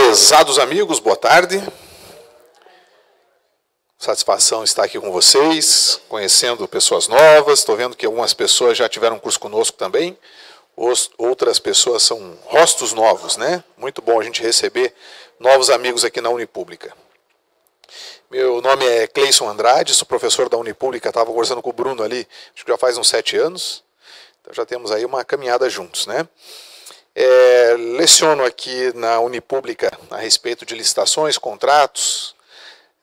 Prezados amigos, boa tarde. Satisfação estar aqui com vocês, conhecendo pessoas novas. Estou vendo que algumas pessoas já tiveram um curso conosco também. Outras pessoas são rostos novos, né? Muito bom a gente receber novos amigos aqui na Unipública. Meu nome é Cleison Andrade, sou professor da Unipública. Estava conversando com o Bruno ali, acho que já faz uns 7 anos. Então já temos aí uma caminhada juntos, né? Leciono aqui na Unipública a respeito de licitações, contratos,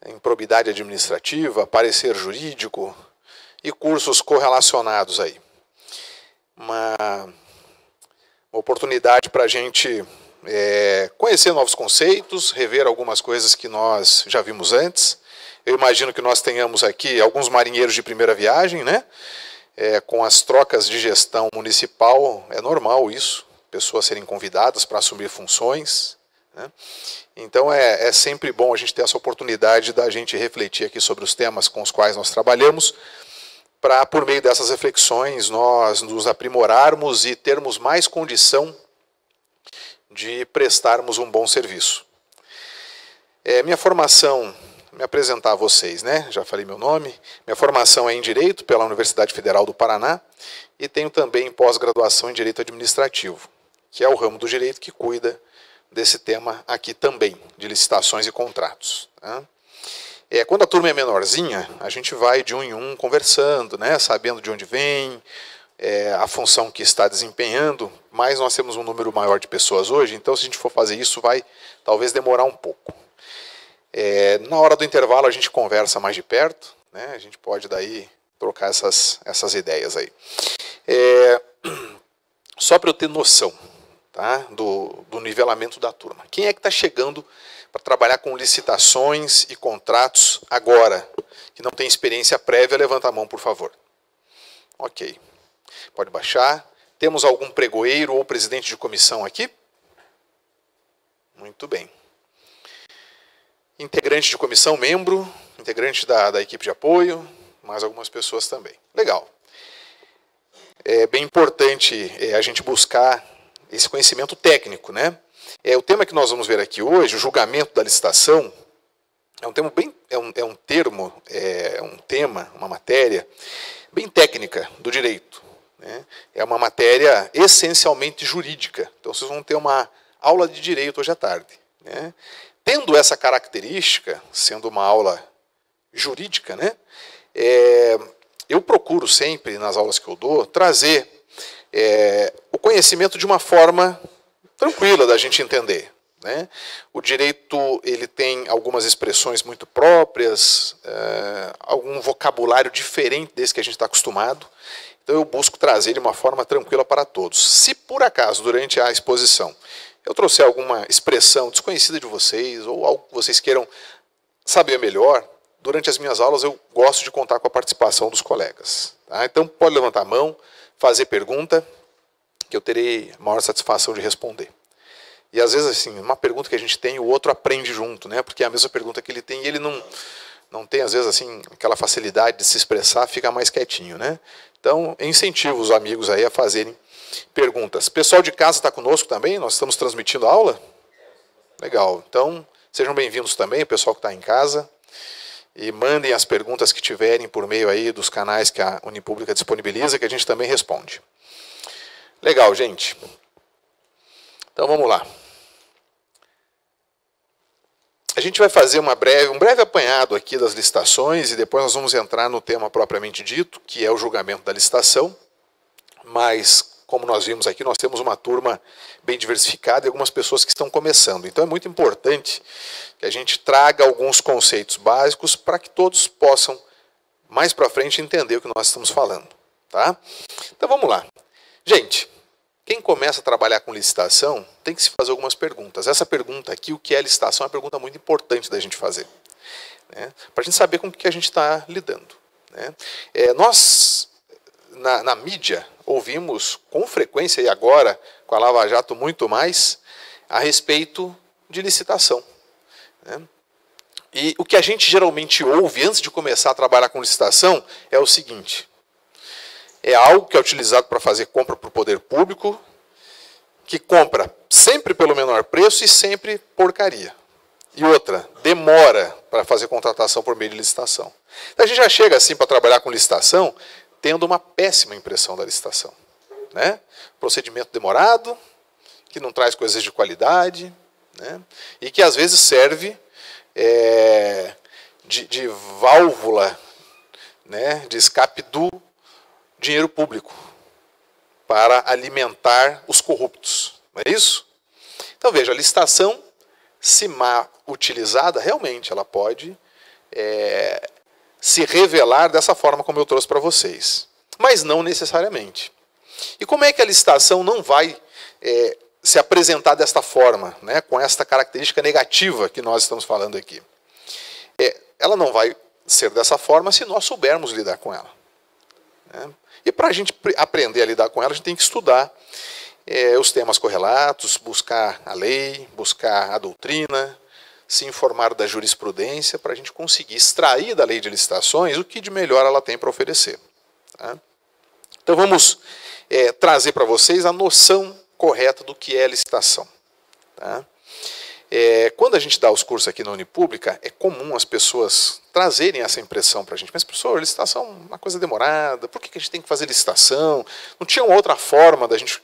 improbidade administrativa, parecer jurídico e cursos correlacionados aí. Uma oportunidade para a gente conhecer novos conceitos, rever algumas coisas que nós já vimos antes. Eu imagino que nós tenhamos aqui alguns marinheiros de primeira viagem, né? Com as trocas de gestão municipal, é normal isso, pessoas serem convidadas para assumir funções, né? Então é sempre bom a gente ter essa oportunidade da gente refletir aqui sobre os temas com os quais nós trabalhamos, para, por meio dessas reflexões, nós nos aprimorarmos e termos mais condição de prestarmos um bom serviço. Minha formação, me apresentar a vocês, né? Já falei meu nome. Minha formação é em Direito pela Universidade Federal do Paraná e tenho também pós-graduação em Direito Administrativo, que é o ramo do direito que cuida desse tema aqui também, de licitações e contratos, né? Quando a turma é menorzinha, a gente vai de um em um conversando, né? Sabendo de onde vem, a função que está desempenhando, mas nós temos um número maior de pessoas hoje, então se a gente for fazer isso vai talvez demorar um pouco. Na hora do intervalo a gente conversa mais de perto, né? A gente pode daí trocar essas ideias aí. Só para eu ter noção, tá? do nivelamento da turma. Quem é que está chegando para trabalhar com licitações e contratos agora, que não tem experiência prévia? Levanta a mão, por favor. Ok. Pode baixar. Temos algum pregoeiro ou presidente de comissão aqui? Muito bem. Integrante de comissão, membro, integrante da equipe de apoio, mais algumas pessoas também. Legal. É bem importante a gente buscar esse conhecimento técnico, né? O tema que nós vamos ver aqui hoje, o julgamento da licitação, é um tema uma matéria bem técnica do direito, né? É uma matéria essencialmente jurídica. Então vocês vão ter uma aula de direito hoje à tarde, né? Tendo essa característica, sendo uma aula jurídica, né? Eu procuro sempre, nas aulas que eu dou, trazer o conhecimento de uma forma tranquila da gente entender, né? O direito ele tem algumas expressões muito próprias, algum vocabulário diferente desse que a gente está acostumado, então eu busco trazer de uma forma tranquila para todos. Se por acaso, durante a exposição, eu trouxer alguma expressão desconhecida de vocês, ou algo que vocês queiram saber melhor, durante as minhas aulas eu gosto de contar com a participação dos colegas, tá? Então pode levantar a mão, fazer pergunta, que eu terei a maior satisfação de responder. E às vezes, assim, uma pergunta que a gente tem, o outro aprende junto, né? Porque é a mesma pergunta que ele tem e ele não tem, às vezes, assim, aquela facilidade de se expressar, fica mais quietinho, né? Então, eu incentivo os amigos aí a fazerem perguntas. Pessoal de casa está conosco também? Nós estamos transmitindo a aula? Legal. Então, sejam bem-vindos também, o pessoal que está em casa. E mandem as perguntas que tiverem por meio aí dos canais que a Unipública disponibiliza, que a gente também responde. Legal, gente. Então, vamos lá. A gente vai fazer um breve apanhado aqui das licitações e depois nós vamos entrar no tema propriamente dito, que é o julgamento da licitação. Mas, como nós vimos aqui, nós temos uma turma bem diversificada e algumas pessoas que estão começando. Então é muito importante que a gente traga alguns conceitos básicos para que todos possam, mais para frente, entender o que nós estamos falando, tá? Então vamos lá. Gente, quem começa a trabalhar com licitação tem que se fazer algumas perguntas. Essa pergunta aqui, o que é licitação, é uma pergunta muito importante da gente fazer, né? Para a gente saber com o que a gente está lidando, né? Nós, na mídia, ouvimos com frequência, e agora com a Lava Jato muito mais, a respeito de licitação, né? E o que a gente geralmente ouve antes de começar a trabalhar com licitação é o seguinte: é algo que é utilizado para fazer compra para o poder público, que compra sempre pelo menor preço e sempre porcaria. E outra, demora para fazer contratação por meio de licitação. Então a gente já chega assim para trabalhar com licitação, tendo uma péssima impressão da licitação, né? Procedimento demorado, que não traz coisas de qualidade, né? E que às vezes serve de válvula, né? De escape do dinheiro público para alimentar os corruptos, não é isso? Então veja, a licitação, se mal utilizada, realmente ela pode se revelar dessa forma como eu trouxe para vocês. Mas não necessariamente. E como é que a licitação não vai se apresentar desta forma, né, com esta característica negativa que nós estamos falando aqui? Ela não vai ser dessa forma se nós soubermos lidar com ela, né? E para a gente aprender a lidar com ela, a gente tem que estudar os temas correlatos, buscar a lei, buscar a doutrina, se informar da jurisprudência, para a gente conseguir extrair da lei de licitações o que de melhor ela tem para oferecer, tá? Então vamos trazer para vocês a noção correta do que é licitação, tá? Quando a gente dá os cursos aqui na Unipública, é comum as pessoas trazerem essa impressão para a gente. Mas, professor, licitação é uma coisa demorada, por que a gente tem que fazer licitação? Não tinha uma outra forma da gente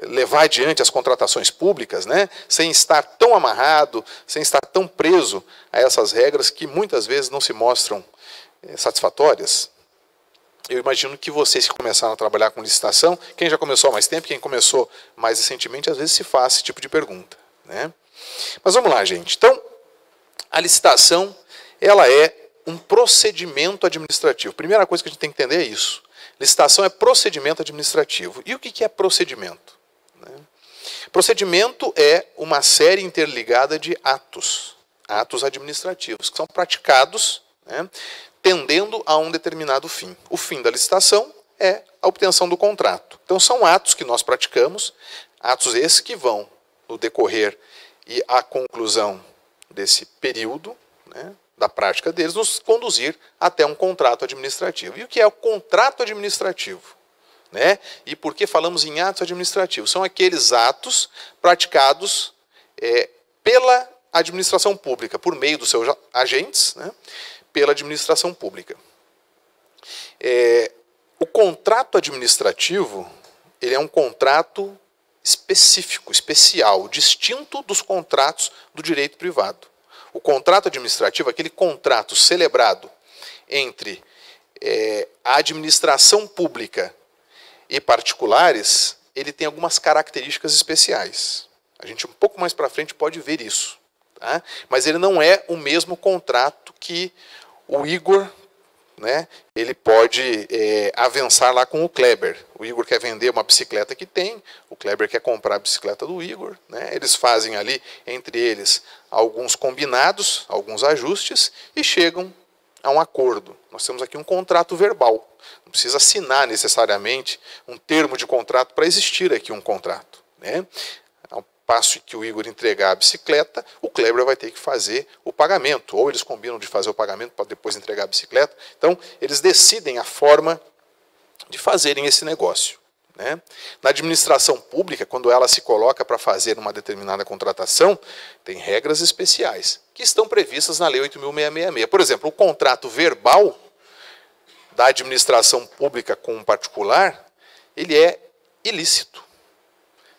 levar adiante as contratações públicas, né, sem estar tão amarrado, sem estar tão preso a essas regras que muitas vezes não se mostram satisfatórias? Eu imagino que vocês que começaram a trabalhar com licitação, quem já começou há mais tempo, quem começou mais recentemente, às vezes se faz esse tipo de pergunta, né? Mas vamos lá, gente. Então, a licitação, ela é um procedimento administrativo. Primeira coisa que a gente tem que entender é isso. Licitação é procedimento administrativo. E o que é procedimento? Procedimento é uma série interligada de atos administrativos, que são praticados, né, tendendo a um determinado fim. O fim da licitação é a obtenção do contrato. Então são atos que nós praticamos, atos esses que vão, no decorrer e a conclusão desse período, né, da prática deles, nos conduzir até um contrato administrativo. E o que é o contrato administrativo, né? E por que falamos em atos administrativos? São aqueles atos praticados pela administração pública, por meio dos seus agentes, né, pela administração pública. O contrato administrativo, ele é um contrato específico, especial, distinto dos contratos do direito privado. O contrato administrativo é aquele contrato celebrado entre a administração pública e particulares. Ele tem algumas características especiais. A gente um pouco mais para frente pode ver isso, tá? Mas ele não é o mesmo contrato que o Igor, né, ele pode avançar lá com o Kleber. O Igor quer vender uma bicicleta que tem, o Kleber quer comprar a bicicleta do Igor, né? Eles fazem ali, entre eles, alguns combinados, alguns ajustes, e chegam a um acordo. Nós temos aqui um contrato verbal. Não precisa assinar necessariamente um termo de contrato para existir aqui um contrato, né? Ao passo que o Igor entregar a bicicleta, o Kleber vai ter que fazer o pagamento. Ou eles combinam de fazer o pagamento para depois entregar a bicicleta. Então, eles decidem a forma de fazerem esse negócio, né? Na administração pública, quando ela se coloca para fazer uma determinada contratação, tem regras especiais que estão previstas na Lei 8.666. Por exemplo, o contrato verbal da administração pública com um particular, ele é ilícito.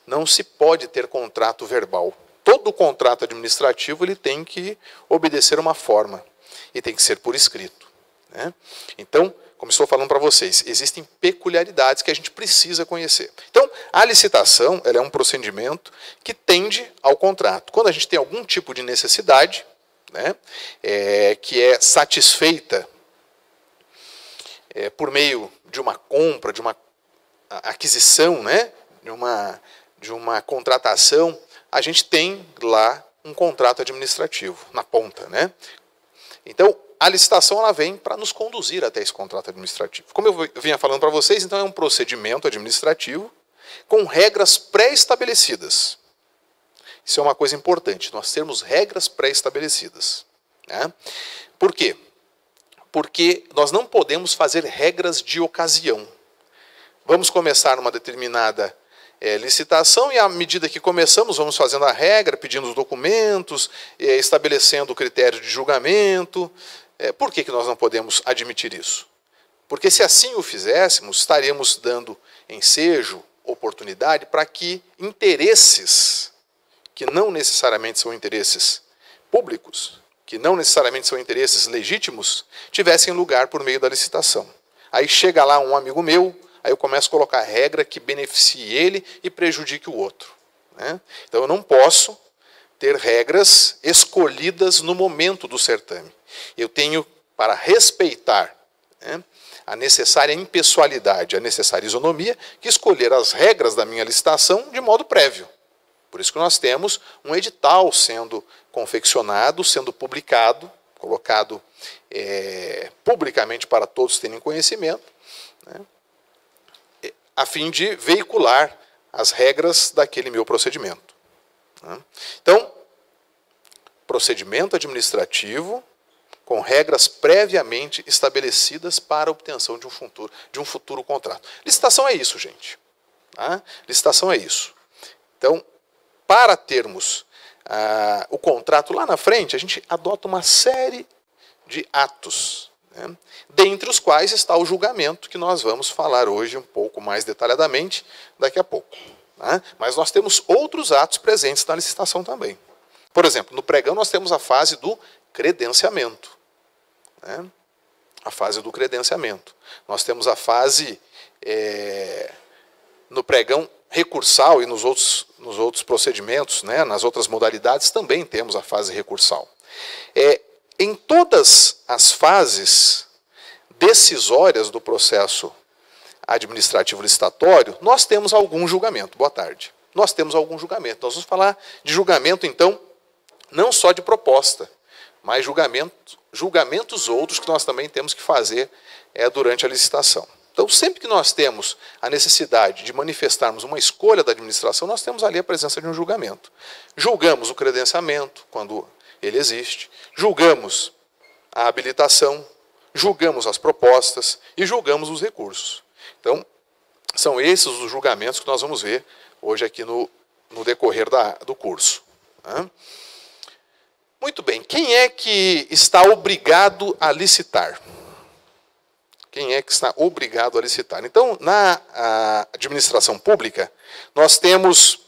Não se pode ter contrato verbal. Todo contrato administrativo ele tem que obedecer uma forma e tem que ser por escrito, né? Então, como estou falando para vocês, existem peculiaridades que a gente precisa conhecer. Então, a licitação ela é um procedimento que tende ao contrato. Quando a gente tem algum tipo de necessidade, né, que é satisfeita por meio de uma compra, de uma aquisição, né, de uma contratação, a gente tem lá um contrato administrativo na ponta, né? Então, a licitação ela vem para nos conduzir até esse contrato administrativo. Como eu vinha falando para vocês, então é um procedimento administrativo com regras pré-estabelecidas. Isso é uma coisa importante, nós temos regras pré-estabelecidas, né? Por quê? Porque nós não podemos fazer regras de ocasião. Vamos começar uma determinada licitação, e à medida que começamos, vamos fazendo a regra, pedindo os documentos, estabelecendo o critério de julgamento. Por que nós não podemos admitir isso? Porque se assim o fizéssemos, estaríamos dando ensejo, oportunidade para que interesses, que não necessariamente são interesses públicos, que não necessariamente são interesses legítimos, tivessem lugar por meio da licitação. Aí chega lá um amigo meu, aí eu começo a colocar regra que beneficie ele e prejudique o outro, né? Então eu não posso ter regras escolhidas no momento do certame. Eu tenho, para respeitar, né, a necessária impessoalidade, a necessária isonomia, que escolher as regras da minha licitação de modo prévio. Por isso que nós temos um edital sendo confeccionado, sendo publicado, colocado publicamente para todos terem conhecimento, né, a fim de veicular as regras daquele meu procedimento, né? Então, procedimento administrativo com regras previamente estabelecidas para a obtenção de um futuro contrato. Licitação é isso, gente. Tá? Licitação é isso. Então, para termos o contrato lá na frente, a gente adota uma série de atos, né? Dentre os quais está o julgamento, que nós vamos falar hoje um pouco mais detalhadamente, daqui a pouco. Tá? Mas nós temos outros atos presentes na licitação também. Por exemplo, no pregão nós temos a fase do credenciamento, né? A fase do credenciamento. Nós temos a fase, no pregão recursal, e nos outros procedimentos, né, nas outras modalidades, também temos a fase recursal. Em todas as fases decisórias do processo administrativo licitatório, nós temos algum julgamento. Boa tarde. Nós temos algum julgamento. Nós vamos falar de julgamento, então, não só de proposta, mas julgamentos outros que nós também temos que fazer durante a licitação. Então, sempre que nós temos a necessidade de manifestarmos uma escolha da administração, nós temos ali a presença de um julgamento. Julgamos o credenciamento, quando ele existe, julgamos a habilitação, julgamos as propostas e julgamos os recursos. Então, são esses os julgamentos que nós vamos ver hoje aqui no decorrer do curso. Tá? Muito bem, quem é que está obrigado a licitar? Quem é que está obrigado a licitar? Então, na administração pública, nós temos,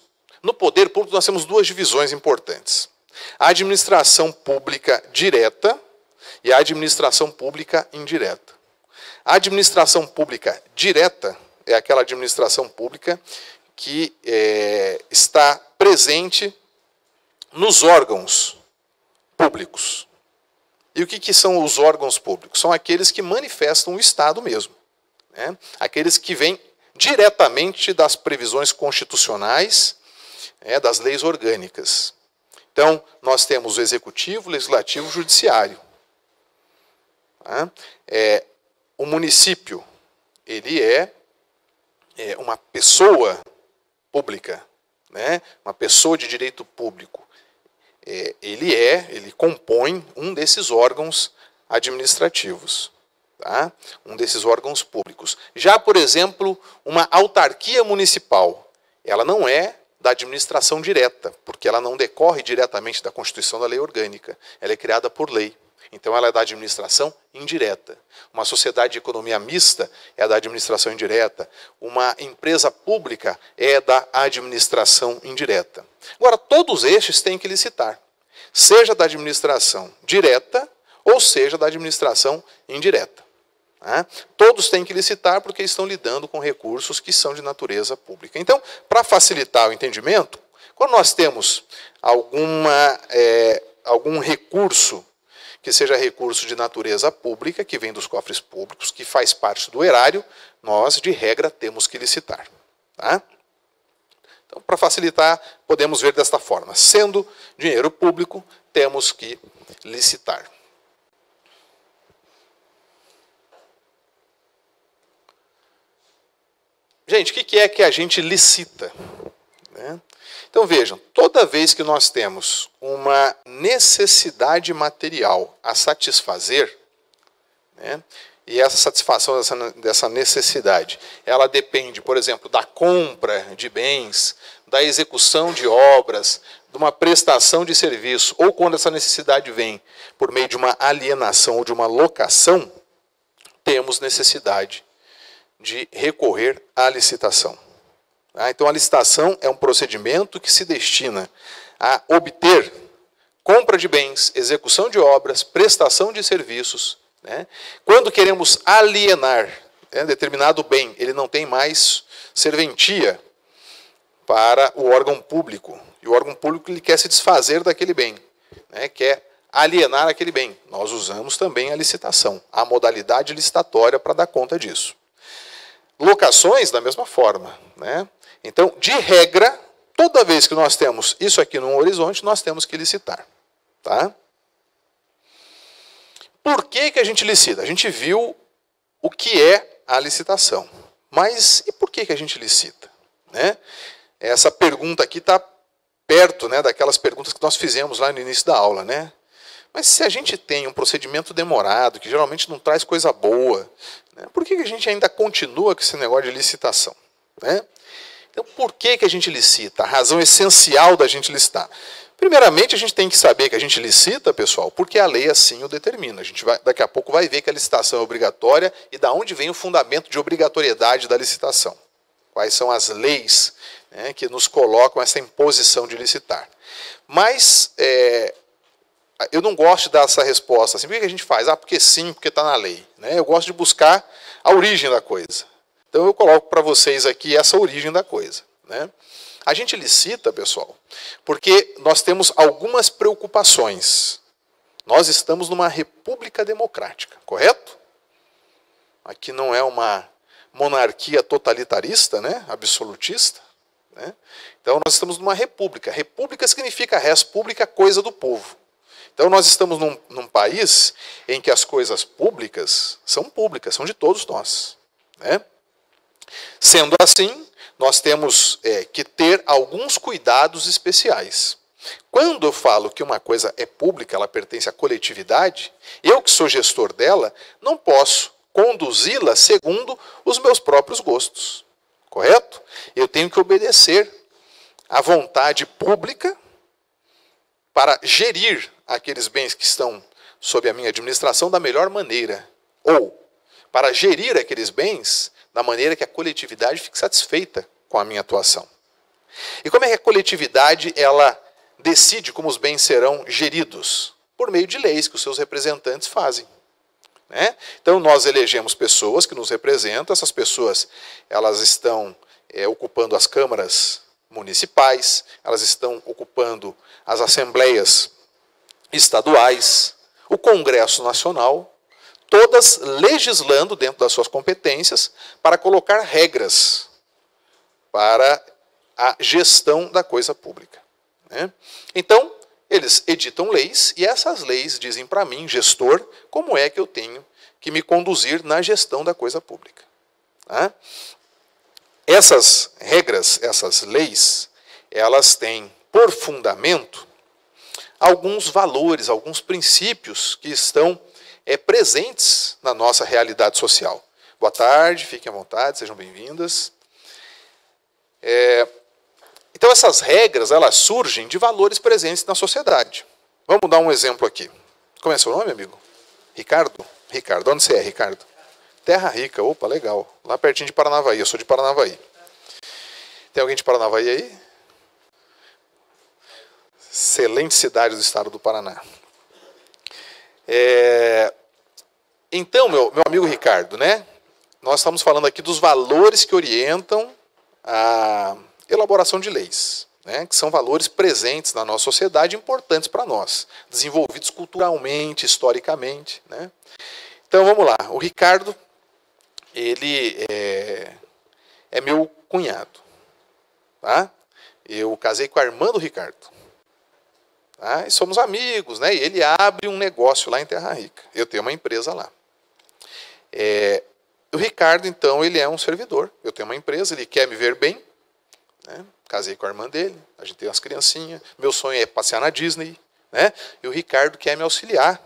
no poder público, nós temos duas divisões importantes. A administração pública direta e a administração pública indireta. A administração pública direta é aquela administração pública que está presente nos órgãos públicos. E o que são os órgãos públicos? São aqueles que manifestam o Estado mesmo, né? Aqueles que vêm diretamente das previsões constitucionais, das leis orgânicas. Então, nós temos o Executivo, o Legislativo e o Judiciário. Tá? O município, ele é uma pessoa pública, né? Uma pessoa de direito público. Ele compõe um desses órgãos administrativos, tá? Um desses órgãos públicos. Já, por exemplo, uma autarquia municipal, ela não é da administração direta, porque ela não decorre diretamente da Constituição da Lei Orgânica. Ela é criada por lei. Então, ela é da administração indireta. Uma sociedade de economia mista é da administração indireta. Uma empresa pública é da administração indireta. Agora, todos estes têm que licitar, seja da administração direta ou seja da administração indireta. Tá? Todos têm que licitar porque estão lidando com recursos que são de natureza pública. Então, para facilitar o entendimento, quando nós temos algum recurso que seja recurso de natureza pública, que vem dos cofres públicos, que faz parte do erário, nós, de regra, temos que licitar. Tá? Então, para facilitar, podemos ver desta forma. Sendo dinheiro público, temos que licitar. Gente, o que é que a gente licita? Né? Então, vejam, toda vez que nós temos uma necessidade material a satisfazer, né, E essa satisfação dessa necessidade, ela depende, por exemplo, da compra de bens, da execução de obras, de uma prestação de serviço, ou quando essa necessidade vem por meio de uma alienação ou de uma locação, temos necessidade de recorrer à licitação. Então, a licitação é um procedimento que se destina a obter compra de bens, execução de obras, prestação de serviços. Quando queremos alienar determinado bem, ele não tem mais serventia para o órgão público. E o órgão público ele quer se desfazer daquele bem, quer alienar aquele bem. Nós usamos também a licitação, a modalidade licitatória para dar conta disso. Locações, da mesma forma. Então, de regra, toda vez que nós temos isso aqui no horizonte, nós temos que licitar. Tá? Por que a gente licita? A gente viu o que é a licitação. Mas e por que a gente licita? Essa pergunta aqui está perto daquelas perguntas que nós fizemos lá no início da aula. Mas se a gente tem um procedimento demorado, que geralmente não traz coisa boa, por que a gente ainda continua com esse negócio de licitação? Então, por que a gente licita? A razão essencial da gente licitar. Primeiramente, a gente tem que saber que a gente licita, pessoal, porque a lei assim o determina. A gente daqui a pouco vai ver que a licitação é obrigatória e da onde vem o fundamento de obrigatoriedade da licitação. Quais são as leis que nos colocam essa imposição de licitar. Mas eu não gosto de dar essa resposta assim. Por que a gente faz? Porque sim, porque está na lei. Eu gosto de buscar a origem da coisa. Então eu coloco para vocês aqui essa origem da coisa. A gente licita, pessoal, porque nós temos algumas preocupações. Nós estamos numa república democrática, correto? Aqui não é uma monarquia totalitarista, absolutista. Então nós estamos numa república. República significa res pública, coisa do povo. Então nós estamos num país em que as coisas públicas, são de todos nós. Sendo assim, nós temos que ter alguns cuidados especiais. Quando eu falo que uma coisa é pública, ela pertence à coletividade, eu que sou gestor dela, não posso conduzi-la segundo os meus próprios gostos. Correto? Eu tenho que obedecer à vontade pública para gerir aqueles bens que estão sob a minha administração da melhor maneira. Ou para gerir aqueles bens da maneira que a coletividade fique satisfeita com a minha atuação. E como é que a coletividade ela decide como os bens serão geridos? Por meio de leis que os seus representantes fazem. Então nós elegemos pessoas que nos representam, essas pessoas elas estão ocupando as câmaras municipais, elas estão ocupando as assembleias estaduais, o Congresso Nacional, todas legislando dentro das suas competências para colocar regras para a gestão da coisa pública. Então, eles editam leis e essas leis dizem para mim, gestor, como é que eu tenho que me conduzir na gestão da coisa pública. Essas regras, essas leis, elas têm por fundamento alguns valores, alguns princípios que estão presentes na nossa realidade social. Boa tarde, fiquem à vontade, sejam bem-vindas. Então essas regras, elas surgem de valores presentes na sociedade. Vamos dar um exemplo aqui. Como é seu nome, amigo? Ricardo? Ricardo, onde você é, Ricardo? Terra Rica, opa, legal. Lá pertinho de Paranavaí, eu sou de Paranavaí. Tem alguém de Paranavaí aí? Excelente cidade do estado do Paraná. Então, meu amigo Ricardo, nós estamos falando aqui dos valores que orientam a elaboração de leis, que são valores presentes na nossa sociedade, importantes para nós, desenvolvidos culturalmente, historicamente. Então, vamos lá. O Ricardo, ele é meu cunhado. Tá? Eu casei com a irmã do Ricardo. E somos amigos, e ele abre um negócio lá em Terra Rica. Eu tenho uma empresa lá. O Ricardo, então, ele é um servidor. Eu tenho uma empresa, ele quer me ver bem. Casei com a irmã dele, a gente tem umas criancinhas. Meu sonho é passear na Disney. E o Ricardo quer me auxiliar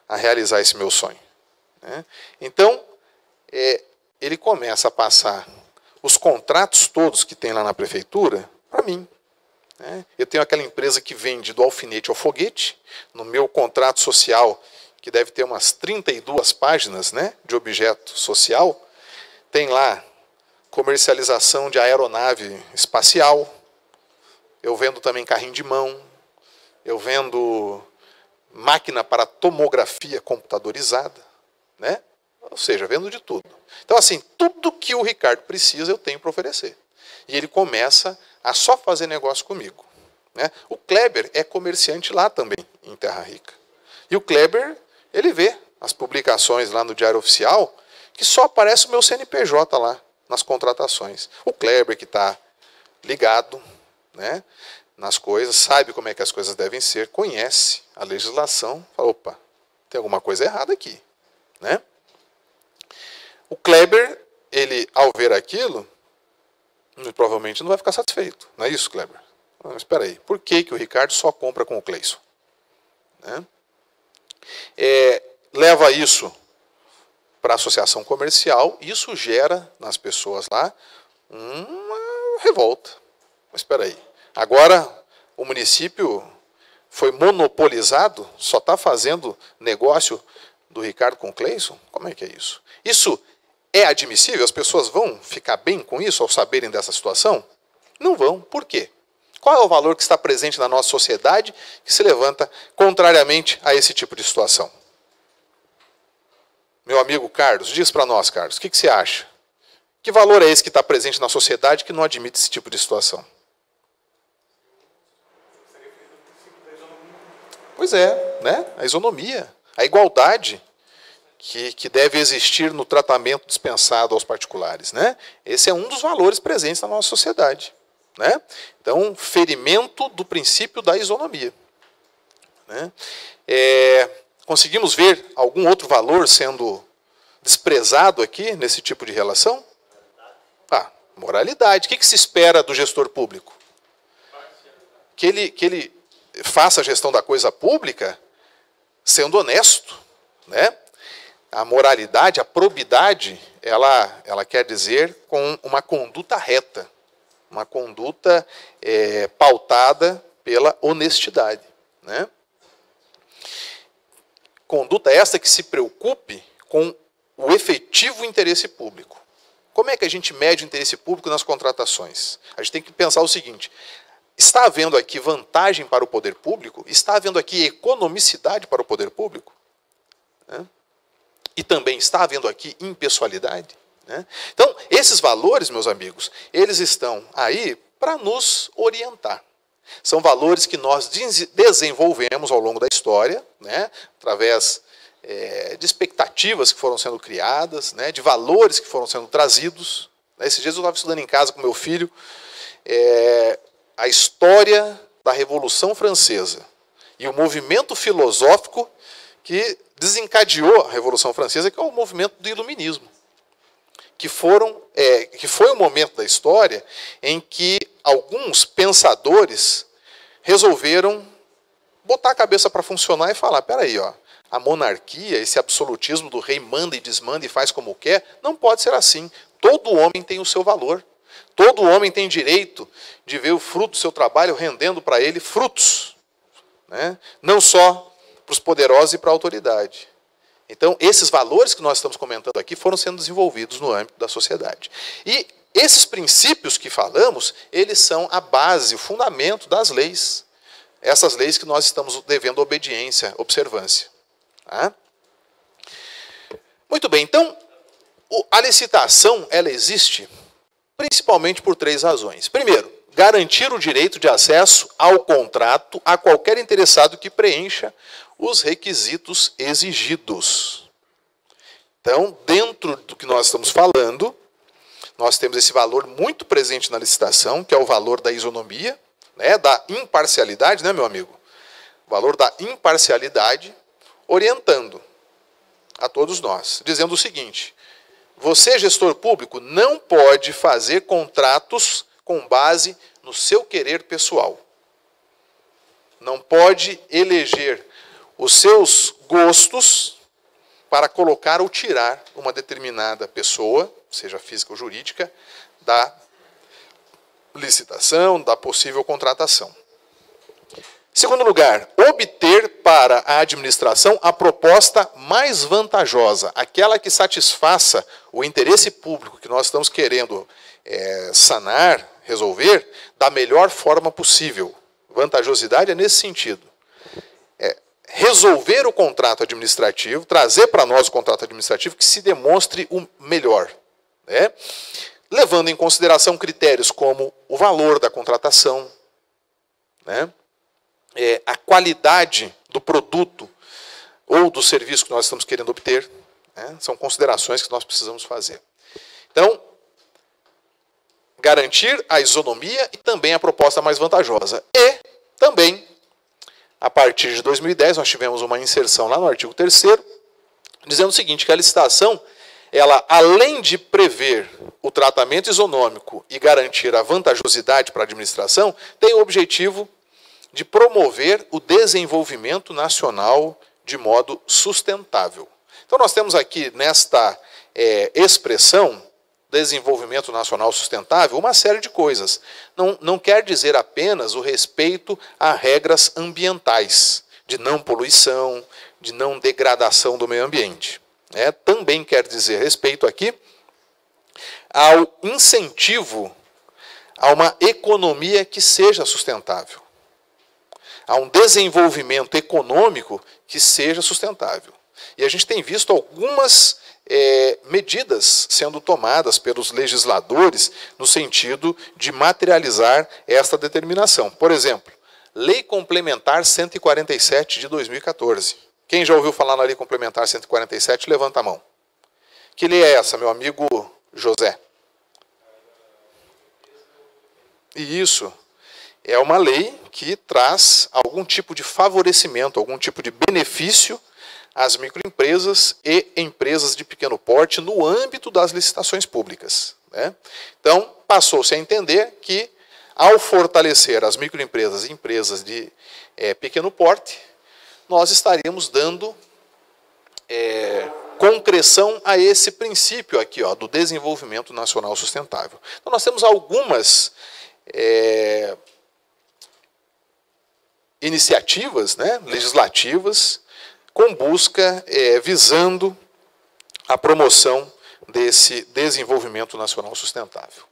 a realizar esse meu sonho. né? Então, ele começa a passar os contratos todos que tem lá na prefeitura para mim, né? Eu tenho aquela empresa que vende do alfinete ao foguete. No meu contrato social, que deve ter umas 32 páginas, né, de objeto social, tem lá comercialização de aeronave espacial. Eu vendo também carrinho de mão. Eu vendo máquina para tomografia computadorizada, né? Ou seja, vendo de tudo. Então, assim, tudo que o Ricardo precisa, eu tenho para oferecer. E ele começa a só fazer negócio comigo, né? O Kleber é comerciante lá também, em Terra Rica. E o Kleber, ele vê as publicações lá no Diário Oficial, que só aparece o meu CNPJ lá, nas contratações. O Kleber, que está ligado, né, nas coisas, sabe como é que as coisas devem ser, conhece a legislação, fala, opa, tem alguma coisa errada aqui, né? O Kleber, ele, ao ver aquilo, provavelmente não vai ficar satisfeito. Não é isso, Kleber? Mas espera aí, por que o Ricardo só compra com o Cleison? Né? Leva isso para a associação comercial, e isso gera nas pessoas lá uma revolta. Mas espera aí, agora o município foi monopolizado, só está fazendo negócio do Ricardo com o Cleison? Como é que é isso? Isso é admissível? As pessoas vão ficar bem com isso ao saberem dessa situação? Não vão. Por quê? Qual é o valor que está presente na nossa sociedade que se levanta contrariamente a esse tipo de situação? Meu amigo Carlos, diz para nós, Carlos, o que você acha? Que valor é esse que está presente na sociedade que não admite esse tipo de situação? Pois é, né? A isonomia, a igualdade que deve existir no tratamento dispensado aos particulares, né? Esse é um dos valores presentes na nossa sociedade, né? Então, ferimento do princípio da isonomia, né? Conseguimos ver algum outro valor sendo desprezado aqui nesse tipo de relação? Moralidade. O que se espera do gestor público? Que ele faça a gestão da coisa pública sendo honesto, né? A moralidade, a probidade, ela quer dizer com uma conduta reta, uma conduta pautada pela honestidade, né? Conduta esta que se preocupe com o efetivo interesse público. Como é que a gente mede o interesse público nas contratações? A gente tem que pensar o seguinte: está havendo aqui vantagem para o poder público? Está havendo aqui economicidade para o poder público? Né? E também está havendo aqui impessoalidade? Né? Então, esses valores, meus amigos, eles estão aí para nos orientar. São valores que nós desenvolvemos ao longo da história, né, através de expectativas que foram sendo criadas, né, de valores que foram sendo trazidos. Esses dias eu estava estudando em casa com meu filho a história da Revolução Francesa e o movimento filosófico que desencadeou a Revolução Francesa, que é o movimento do Iluminismo, que foi um momento da história em que alguns pensadores resolveram botar a cabeça para funcionar e falar, peraí, a monarquia, esse absolutismo do rei manda e desmanda e faz como quer, não pode ser assim. Todo homem tem o seu valor. Todo homem tem direito de ver o fruto do seu trabalho rendendo para ele frutos, né? Não só para os poderosos e para a autoridade. Então, esses valores que nós estamos comentando aqui foram sendo desenvolvidos no âmbito da sociedade. E esses princípios que falamos, eles são a base, o fundamento das leis. Essas leis que nós estamos devendo obediência, observância. Tá? Muito bem, então, a licitação, ela existe principalmente por 3 razões. Primeiro, garantir o direito de acesso ao contrato a qualquer interessado que preencha os requisitos exigidos. Então, dentro do que nós estamos falando, nós temos esse valor muito presente na licitação, que é o valor da isonomia, né, da imparcialidade, né, meu amigo? O valor da imparcialidade, orientando a todos nós, dizendo o seguinte: você, gestor público, não pode fazer contratos com base no seu querer pessoal. Não pode eleger os seus gostos, para colocar ou tirar uma determinada pessoa, seja física ou jurídica, da licitação, da possível contratação. Segundo lugar, obter para a administração a proposta mais vantajosa, aquela que satisfaça o interesse público que nós estamos querendo sanar, resolver, da melhor forma possível. Vantajosidade é nesse sentido. Resolver o contrato administrativo, trazer para nós o contrato administrativo que se demonstre o melhor, né? Levando em consideração critérios como o valor da contratação, né? A qualidade do produto ou do serviço que nós estamos querendo obter, né? São considerações que nós precisamos fazer. Então, garantir a isonomia e também a proposta mais vantajosa. E também, a partir de 2010, nós tivemos uma inserção lá no artigo 3º, dizendo o seguinte, que a licitação, ela, além de prever o tratamento isonômico e garantir a vantajosidade para a administração, tem o objetivo de promover o desenvolvimento nacional de modo sustentável. Então, nós temos aqui, nesta expressão, desenvolvimento nacional sustentável, uma série de coisas. Não quer dizer apenas o respeito a regras ambientais, de não poluição, de não degradação do meio ambiente. Também quer dizer respeito aqui ao incentivo a uma economia que seja sustentável, a um desenvolvimento econômico que seja sustentável. E a gente tem visto algumas medidas sendo tomadas pelos legisladores no sentido de materializar esta determinação. Por exemplo, Lei Complementar 147 de 2014. Quem já ouviu falar na Lei Complementar 147, levanta a mão. Que lei é essa, meu amigo José? E isso é uma lei que traz algum tipo de favorecimento, algum tipo de benefício às microempresas e empresas de pequeno porte no âmbito das licitações públicas, né? Então, passou-se a entender que, ao fortalecer as microempresas e empresas de pequeno porte, nós estaríamos dando concreção a esse princípio aqui, ó, do desenvolvimento nacional sustentável. Então, nós temos algumas iniciativas, né, legislativas com busca visando a promoção desse desenvolvimento nacional sustentável.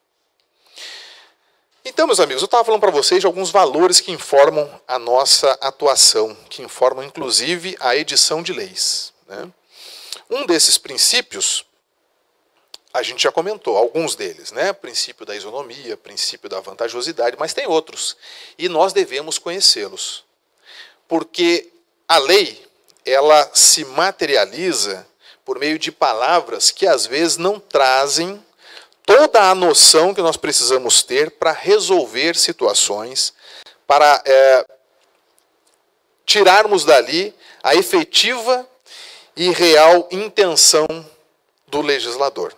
Então, meus amigos, eu estava falando para vocês de alguns valores que informam a nossa atuação, que informam, inclusive, a edição de leis, né? Um desses princípios, a gente já comentou, alguns deles, né? Princípio da isonomia, princípio da vantajosidade, mas tem outros, e nós devemos conhecê-los. Porque a lei, ela se materializa por meio de palavras que às vezes não trazem toda a noção que nós precisamos ter para resolver situações, para tirarmos dali a efetiva e real intenção do legislador.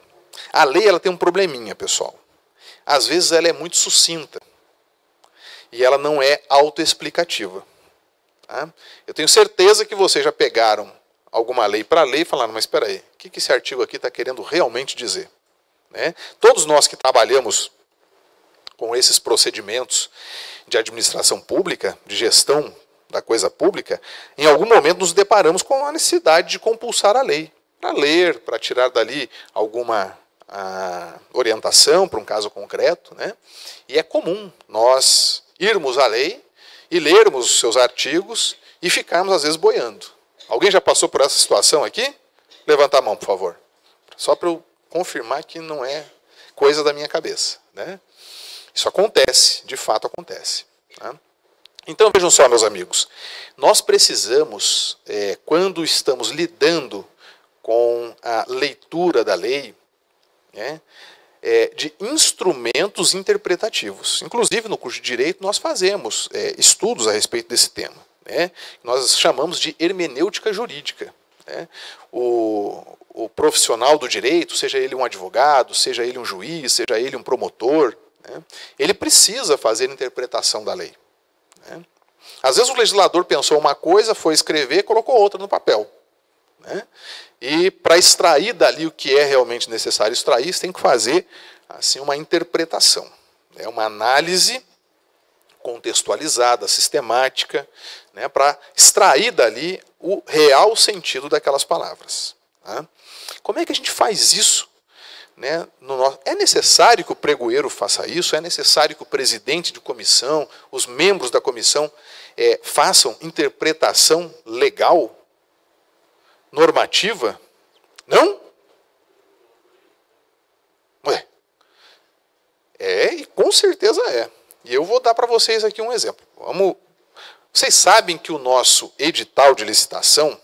A lei, ela tem um probleminha, pessoal. Às vezes ela é muito sucinta e ela não é autoexplicativa. Eu tenho certeza que vocês já pegaram alguma lei para ler e falaram, mas espera aí, o que esse artigo aqui está querendo realmente dizer? Né? Todos nós que trabalhamos com esses procedimentos de administração pública, de gestão da coisa pública, em algum momento nos deparamos com a necessidade de compulsar a lei, para ler, para tirar dali alguma orientação para um caso concreto, né? E é comum nós irmos à lei e lermos os seus artigos e ficarmos, às vezes, boiando. Alguém já passou por essa situação aqui? Levanta a mão, por favor. Só para eu confirmar que não é coisa da minha cabeça, né? Isso acontece, de fato acontece. Tá? Então, vejam só, meus amigos. Nós precisamos, quando estamos lidando com a leitura da lei, né, de instrumentos interpretativos. Inclusive, no curso de Direito, nós fazemos estudos a respeito desse tema, né? Nós chamamos de hermenêutica jurídica, né? O profissional do direito, seja ele um advogado, seja ele um juiz, seja ele um promotor, né, ele precisa fazer interpretação da lei, né? Às vezes o legislador pensou uma coisa, foi escrever e colocou outra no papel, né? E para extrair dali o que é realmente necessário extrair, você tem que fazer assim, uma interpretação, né? Uma análise contextualizada, sistemática, né? Para extrair dali o real sentido daquelas palavras. Tá? Como é que a gente faz isso? Né? É necessário que o pregoeiro faça isso? É necessário que o presidente de comissão, os membros da comissão, façam interpretação legal, normativa? Não? Ué. E com certeza é. E eu vou dar para vocês aqui um exemplo. Vocês sabem que o nosso edital de licitação,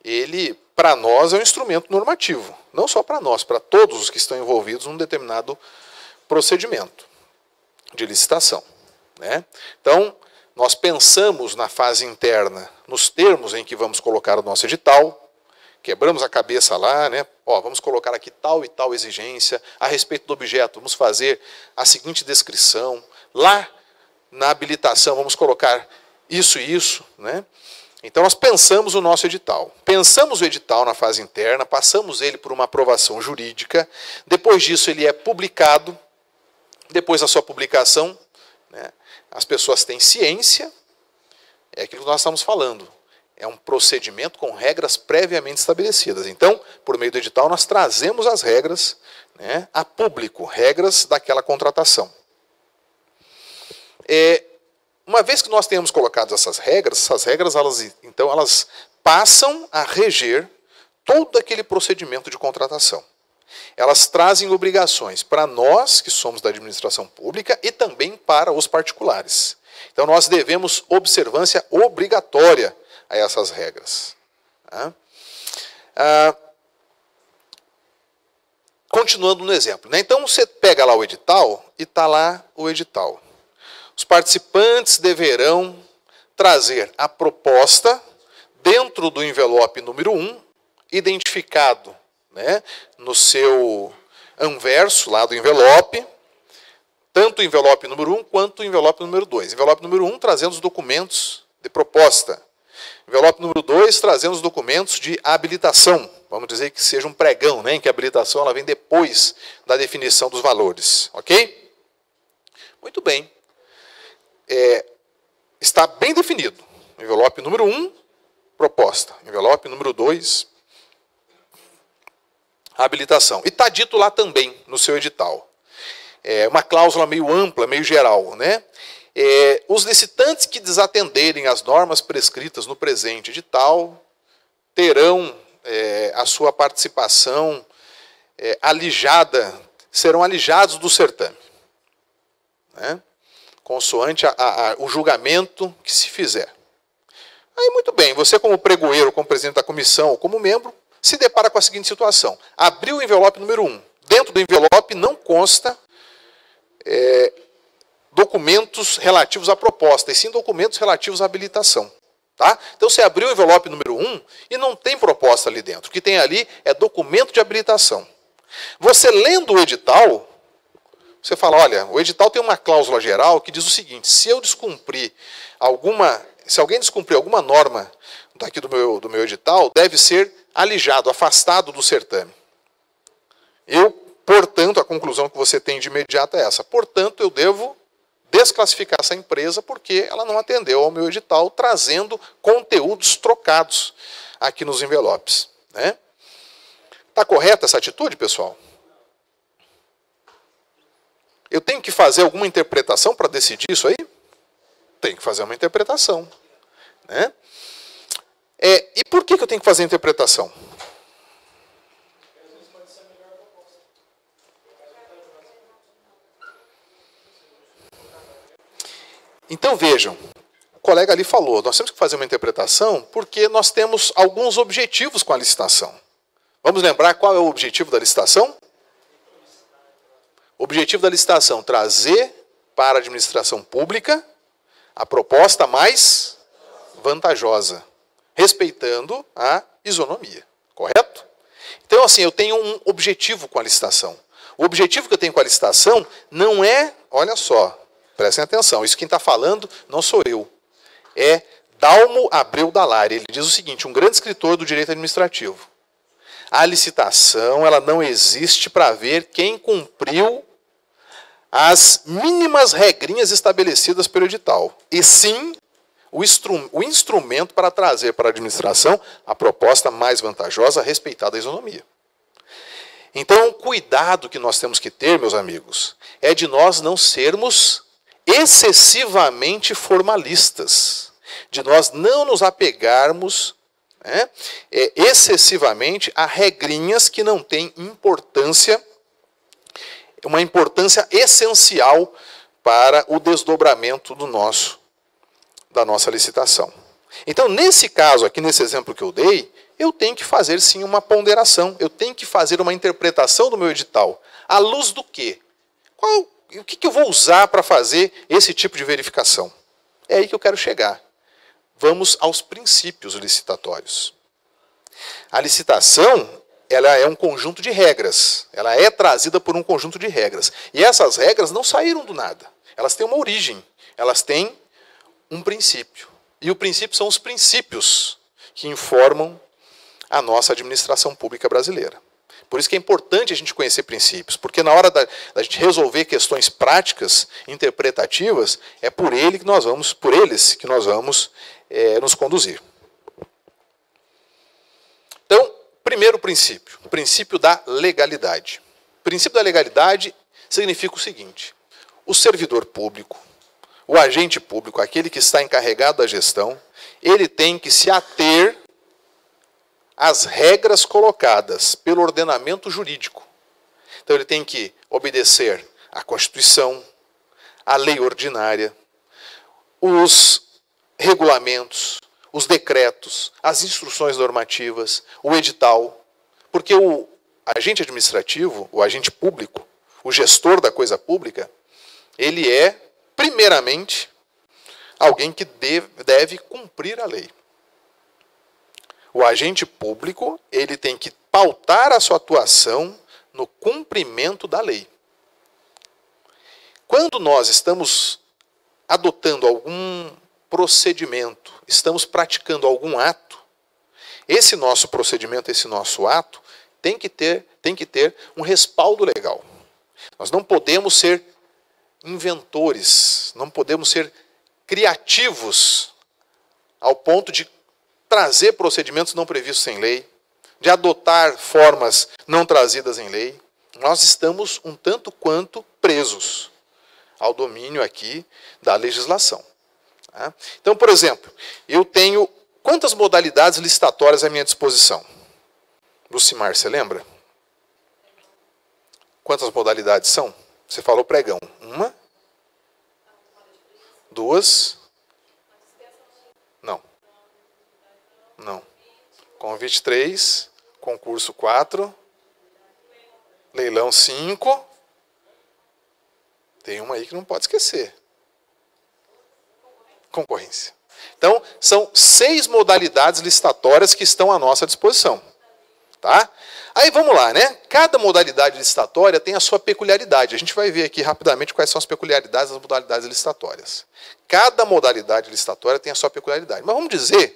ele, para nós, é um instrumento normativo. Não só para nós, para todos os que estão envolvidos num determinado procedimento de licitação, né? Então, nós pensamos na fase interna, nos termos em que vamos colocar o nosso edital, quebramos a cabeça lá, né? Vamos colocar aqui tal e tal exigência, a respeito do objeto, vamos fazer a seguinte descrição, lá na habilitação vamos colocar isso e isso, né? Então nós pensamos o nosso edital. Pensamos o edital na fase interna, passamos ele por uma aprovação jurídica, depois disso ele é publicado, depois da sua publicação, né, as pessoas têm ciência, é aquilo que nós estamos falando. É um procedimento com regras previamente estabelecidas. Então, por meio do edital, nós trazemos as regras, né, a público, regras daquela contratação. Uma vez que nós tenhamos colocado essas regras, elas passam a reger todo aquele procedimento de contratação. Elas trazem obrigações para nós, que somos da administração pública, e também para os particulares. Então, nós devemos observância obrigatória a essas regras. Continuando no exemplo, né? Então, você pega lá o edital e está lá o edital. Os participantes deverão trazer a proposta dentro do envelope número 1, identificado, né, no seu anverso lá do envelope, tanto o envelope número 1 quanto o envelope número 2. Envelope número 1 trazendo os documentos de proposta. Envelope número 2 trazendo os documentos de habilitação. Vamos dizer que seja um pregão, né, em que a habilitação ela vem depois da definição dos valores. Ok? Muito bem. Está bem definido. Envelope número 1, proposta. Envelope número 2, habilitação. E está dito lá também, no seu edital. Uma cláusula meio ampla, meio geral, né? Os licitantes que desatenderem as normas prescritas no presente edital terão a sua participação alijada, serão alijados do certame, né? Consoante o julgamento que se fizer. Aí, muito bem, você como pregoeiro, como presidente da comissão, ou como membro, se depara com a seguinte situação. Abriu o envelope número 1. Dentro do envelope não consta documentos relativos à proposta, e sim documentos relativos à habilitação. Tá? Então, você abriu o envelope número 1 e não tem proposta ali dentro. O que tem ali é documento de habilitação. Você lendo o edital, você fala, olha, o edital tem uma cláusula geral que diz o seguinte: se alguém descumprir alguma norma daqui do meu edital, deve ser alijado, afastado do certame. Portanto, a conclusão que você tem de imediato é essa. Portanto, eu devo desclassificar essa empresa porque ela não atendeu ao meu edital, trazendo conteúdos trocados aqui nos envelopes. Né? Está correta essa atitude, pessoal? Eu tenho que fazer alguma interpretação para decidir isso aí? Tenho que fazer uma interpretação. Né? E por que eu tenho que fazer a interpretação? Então vejam, o colega ali falou, nós temos que fazer uma interpretação porque nós temos alguns objetivos com a licitação. Vamos lembrar qual é o objetivo da licitação? O objetivo da licitação, trazer para a administração pública a proposta mais vantajosa, respeitando a isonomia, correto? Então, assim, eu tenho um objetivo com a licitação. O objetivo que eu tenho com a licitação não é, olha só, prestem atenção, isso quem está falando não sou eu, é Dalmo Abreu Dalari, ele diz o seguinte, um grande escritor do direito administrativo. A licitação, ela não existe para ver quem cumpriu as mínimas regrinhas estabelecidas pelo edital, e sim o instrumento para trazer para a administração a proposta mais vantajosa, respeitada a isonomia. Então, o cuidado que nós temos que ter, meus amigos, é de nós não sermos excessivamente formalistas, de nós não nos apegarmos excessivamente a regrinhas que não têm importância, uma importância essencial para o desdobramento da nossa licitação. Então, nesse caso aqui, nesse exemplo que eu dei, eu tenho que fazer sim uma ponderação, eu tenho que fazer uma interpretação do meu edital. À luz do quê? O que eu vou usar para fazer esse tipo de verificação? É aí que eu quero chegar. Vamos aos princípios licitatórios. A licitação, ela é um conjunto de regras. Ela é trazida por um conjunto de regras. E essas regras não saíram do nada. Elas têm uma origem. Elas têm um princípio. E o princípio são os princípios que informam a nossa administração pública brasileira. Por isso que é importante a gente conhecer princípios, porque na hora da gente resolver questões práticas, interpretativas, é por eles que nós vamos nos conduzir. Então, primeiro princípio, o princípio da legalidade. O princípio da legalidade significa o seguinte: o servidor público, o agente público, aquele que está encarregado da gestão, ele tem que se ater às regras colocadas pelo ordenamento jurídico. Então ele tem que obedecer à Constituição, à lei ordinária, os regulamentos, os decretos, as instruções normativas, o edital. Porque o agente administrativo, o agente público, o gestor da coisa pública, ele é, primeiramente, alguém que deve cumprir a lei. O agente público, ele tem que pautar a sua atuação no cumprimento da lei. Quando nós estamos adotando algum procedimento, estamos praticando algum ato, esse nosso procedimento, esse nosso ato, tem que ter um respaldo legal. Nós não podemos ser inventores, não podemos ser criativos ao ponto de trazer procedimentos não previstos em lei, de adotar formas não trazidas em lei. Nós estamos um tanto quanto presos ao domínio aqui da legislação. Então, por exemplo, eu tenho quantas modalidades licitatórias à minha disposição? Lucimar, você lembra? Quantas modalidades são? Você falou pregão. 1, 2, não. Convite 3, concurso 4, leilão 5. Tem uma aí que não pode esquecer. Concorrência. Então, são 6 modalidades licitatórias que estão à nossa disposição. Tá? Aí vamos lá, né? Cada modalidade licitatória tem a sua peculiaridade. A gente vai ver aqui rapidamente quais são as peculiaridades das modalidades licitatórias. Cada modalidade licitatória tem a sua peculiaridade. Mas vamos dizer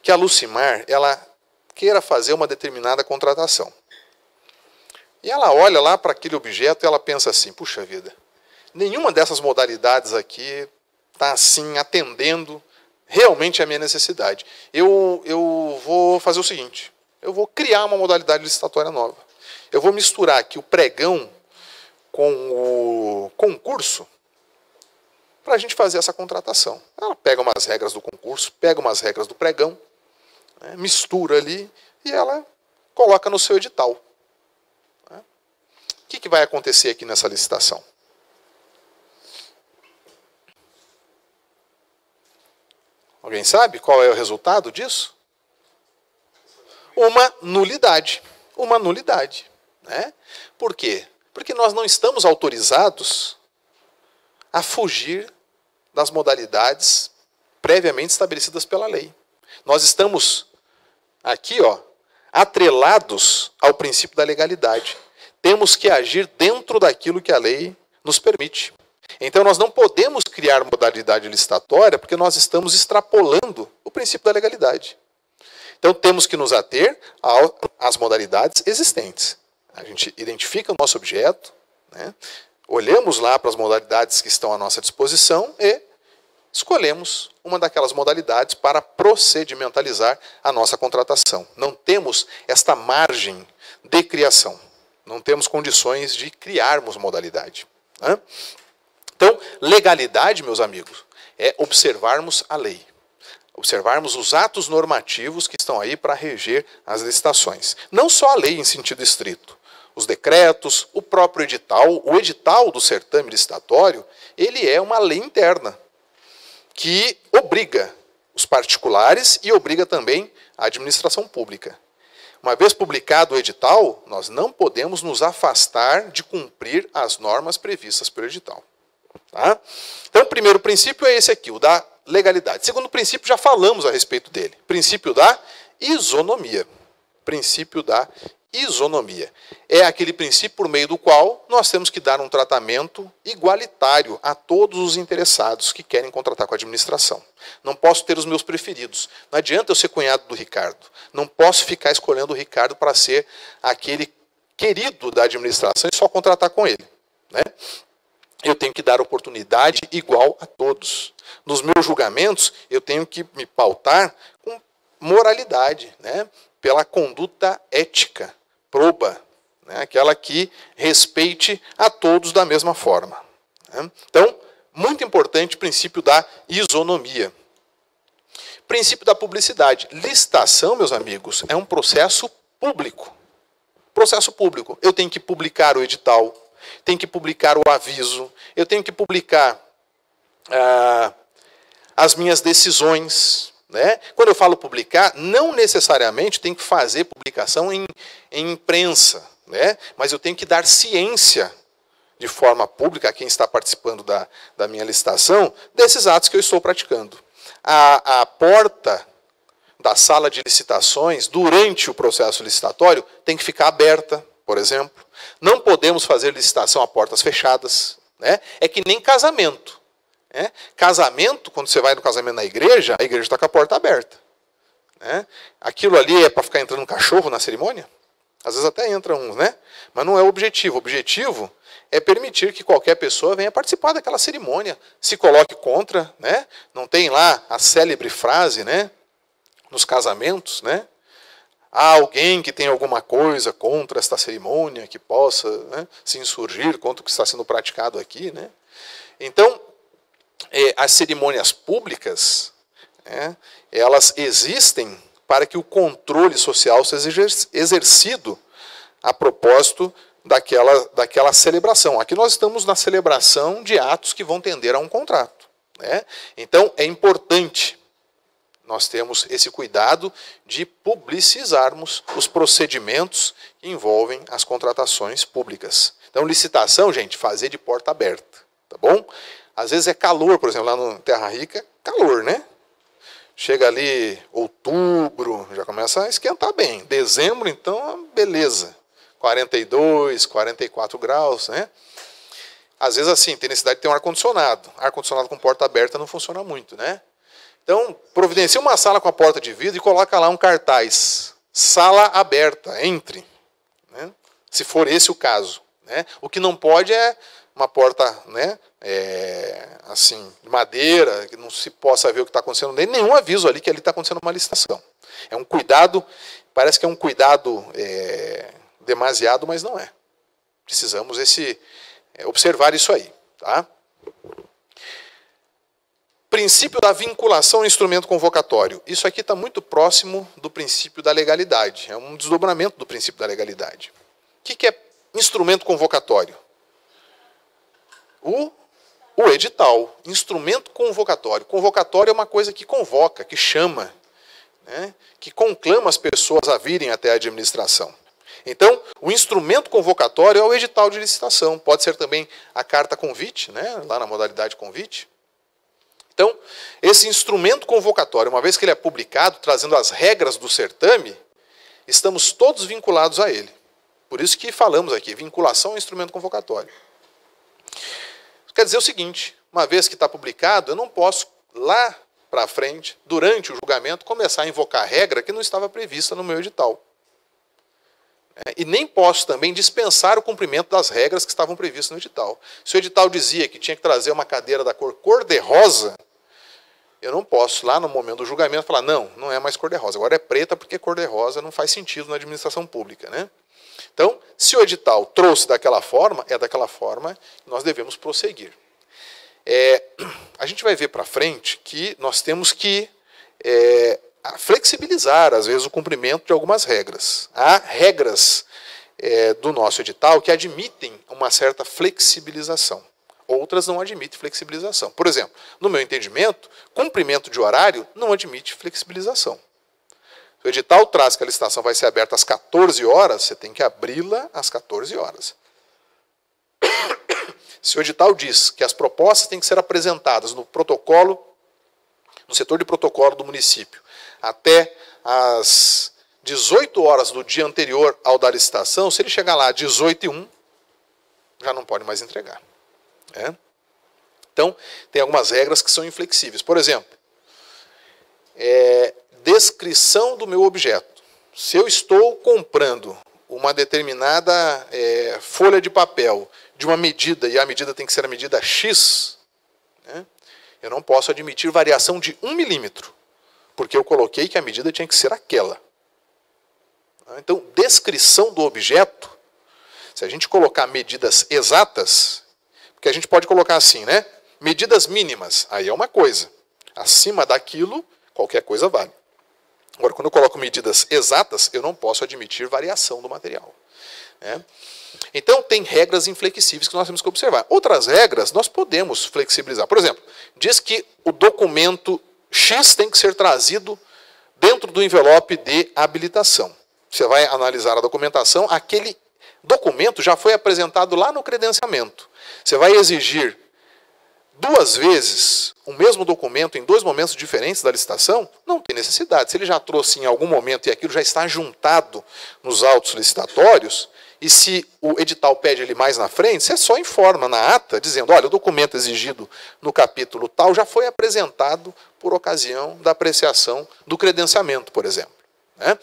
que a Lucimar, ela queira fazer uma determinada contratação. E ela olha lá para aquele objeto e ela pensa assim, puxa vida, nenhuma dessas modalidades aqui está assim atendendo realmente a minha necessidade. Eu vou fazer o seguinte, eu vou criar uma modalidade licitatória nova. Eu vou misturar aqui o pregão com o concurso para a gente fazer essa contratação. Ela pega umas regras do concurso, pega umas regras do pregão, mistura ali e ela coloca no seu edital. O que vai acontecer aqui nessa licitação? Alguém sabe qual é o resultado disso? Uma nulidade. Uma nulidade. Né? Por quê? Porque nós não estamos autorizados a fugir das modalidades previamente estabelecidas pela lei. Nós estamos aqui, atrelados ao princípio da legalidade. Temos que agir dentro daquilo que a lei nos permite. Então, nós não podemos criar modalidade licitatória porque nós estamos extrapolando o princípio da legalidade. Então, temos que nos ater às modalidades existentes. A gente identifica o nosso objeto, né? Olhamos lá para as modalidades que estão à nossa disposição e escolhemos uma daquelas modalidades para procedimentalizar a nossa contratação. Não temos esta margem de criação. Não temos condições de criarmos modalidade, né? Então, legalidade, meus amigos, é observarmos a lei. Observarmos os atos normativos que estão aí para reger as licitações. Não só a lei em sentido estrito. Os decretos, o próprio edital. O edital do certame licitatório, ele é uma lei interna que obriga os particulares e obriga também a administração pública. Uma vez publicado o edital, nós não podemos nos afastar de cumprir as normas previstas pelo edital. Tá? Então, o primeiro princípio é esse aqui, o da legalidade. Segundo princípio, já falamos a respeito dele. Princípio da isonomia. Princípio da isonomia. É aquele princípio por meio do qual nós temos que dar um tratamento igualitário a todos os interessados que querem contratar com a administração. Não posso ter os meus preferidos. Não adianta eu ser cunhado do Ricardo. Não posso ficar escolhendo o Ricardo para ser aquele querido da administração e só contratar com ele, né? Eu tenho que dar oportunidade igual a todos. Nos meus julgamentos, eu tenho que me pautar com moralidade, né? Pela conduta ética, proba, né? Aquela que respeite a todos da mesma forma, né? Então, muito importante o princípio da isonomia. Princípio da publicidade. Licitação, meus amigos, é um processo público. Processo público. Eu tenho que publicar o edital, tenho que publicar o aviso, eu tenho que publicar as minhas decisões, né? Quando eu falo publicar, não necessariamente tem que fazer publicação em imprensa, né? Mas eu tenho que dar ciência de forma pública a quem está participando da minha licitação desses atos que eu estou praticando. A porta da sala de licitações, durante o processo licitatório, tem que ficar aberta, por exemplo. Não podemos fazer licitação a portas fechadas, né? É que nem casamento, né? Casamento, quando você vai no casamento na igreja, a igreja está com a porta aberta, né? Aquilo ali é para ficar entrando um cachorro na cerimônia? Às vezes até entra uns, né? Mas não é o objetivo. O objetivo é permitir que qualquer pessoa venha participar daquela cerimônia, se coloque contra, né? Não tem lá a célebre frase, né? Nos casamentos, né? Há alguém que tem alguma coisa contra esta cerimônia, que possa, né, se insurgir contra o que está sendo praticado aqui, né? Então, as cerimônias públicas, né, elas existem para que o controle social seja exercido a propósito daquela celebração. Aqui nós estamos na celebração de atos que vão tender a um contrato, né? Então, é importante nós temos esse cuidado de publicizarmos os procedimentos que envolvem as contratações públicas. Então, licitação, gente, fazer de porta aberta, tá bom? Às vezes é calor, por exemplo, lá no Terra Rica, calor, né? Chega ali outubro, já começa a esquentar bem. Dezembro, então, beleza. 42, 44 graus, né? Às vezes, assim, tem necessidade de ter um ar-condicionado. Ar-condicionado com porta aberta não funciona muito, né? Então, providencia uma sala com a porta de vidro e coloca lá um cartaz. Sala aberta, entre. Né? Se for esse o caso, né? O que não pode é uma porta, né, assim, de madeira, que não se possa ver o que está acontecendo, nem nenhum aviso ali que ali está acontecendo uma licitação. É um cuidado, parece que é um cuidado demasiado, mas não é. Precisamos observar isso aí, tá? Princípio da vinculação ao instrumento convocatório. Isso aqui está muito próximo do princípio da legalidade. É um desdobramento do princípio da legalidade. O que é instrumento convocatório? O edital. Instrumento convocatório. Convocatório é uma coisa que convoca, que chama, né, que conclama as pessoas a virem até a administração. Então, o instrumento convocatório é o edital de licitação. Pode ser também a carta convite, né, lá na modalidade convite. Então, esse instrumento convocatório, uma vez que ele é publicado, trazendo as regras do certame, estamos todos vinculados a ele. Por isso que falamos aqui, vinculação ao instrumento convocatório. quer dizer o seguinte, uma vez que está publicado, eu não posso, lá para frente, durante o julgamento, começar a invocar regra que não estava prevista no meu edital. E nem posso também dispensar o cumprimento das regras que estavam previstas no edital. Se o edital dizia que tinha que trazer uma cadeira da cor cor-de-rosa, eu não posso, lá no momento do julgamento, falar, não, não é mais cor-de-rosa, agora é preta porque cor-de-rosa não faz sentido na administração pública, né? Então, se o edital trouxe daquela forma, é daquela forma que nós devemos prosseguir. A gente vai ver para frente que nós temos que flexibilizar, às vezes, o cumprimento de algumas regras. Há regras do nosso edital que admitem uma certa flexibilização. Outras não admitem flexibilização. Por exemplo, no meu entendimento, cumprimento de horário não admite flexibilização. Se o edital traz que a licitação vai ser aberta às 14 horas, você tem que abri-la às 14 horas. Se o edital diz que as propostas têm que ser apresentadas no protocolo, no setor de protocolo do município, até às 18 horas do dia anterior ao da licitação, se ele chegar lá às 18h01, já não pode mais entregar. Então, tem algumas regras que são inflexíveis. Por exemplo, descrição do meu objeto. Se eu estou comprando uma determinada folha de papel de uma medida, e a medida tem que ser a medida X, eu não posso admitir variação de 1 milímetro, porque eu coloquei que a medida tinha que ser aquela. Então, descrição do objeto, se a gente colocar medidas exatas, porque a gente pode colocar assim, né? Medidas mínimas, aí é uma coisa. Acima daquilo, qualquer coisa vale. Agora, quando eu coloco medidas exatas, eu não posso admitir variação do material. Então, tem regras inflexíveis que nós temos que observar. Outras regras, nós podemos flexibilizar. Por exemplo, diz que o documento X tem que ser trazido dentro do envelope de habilitação. Você vai analisar a documentação, aquele documento já foi apresentado lá no credenciamento. Você vai exigir 2 vezes o mesmo documento em 2 momentos diferentes da licitação? Não tem necessidade. Se ele já trouxe em algum momento e aquilo já está juntado nos autos licitatórios, e se o edital pede ele mais na frente, você só informa na ata, dizendo, olha, o documento exigido no capítulo tal já foi apresentado por ocasião da apreciação do credenciamento, por exemplo.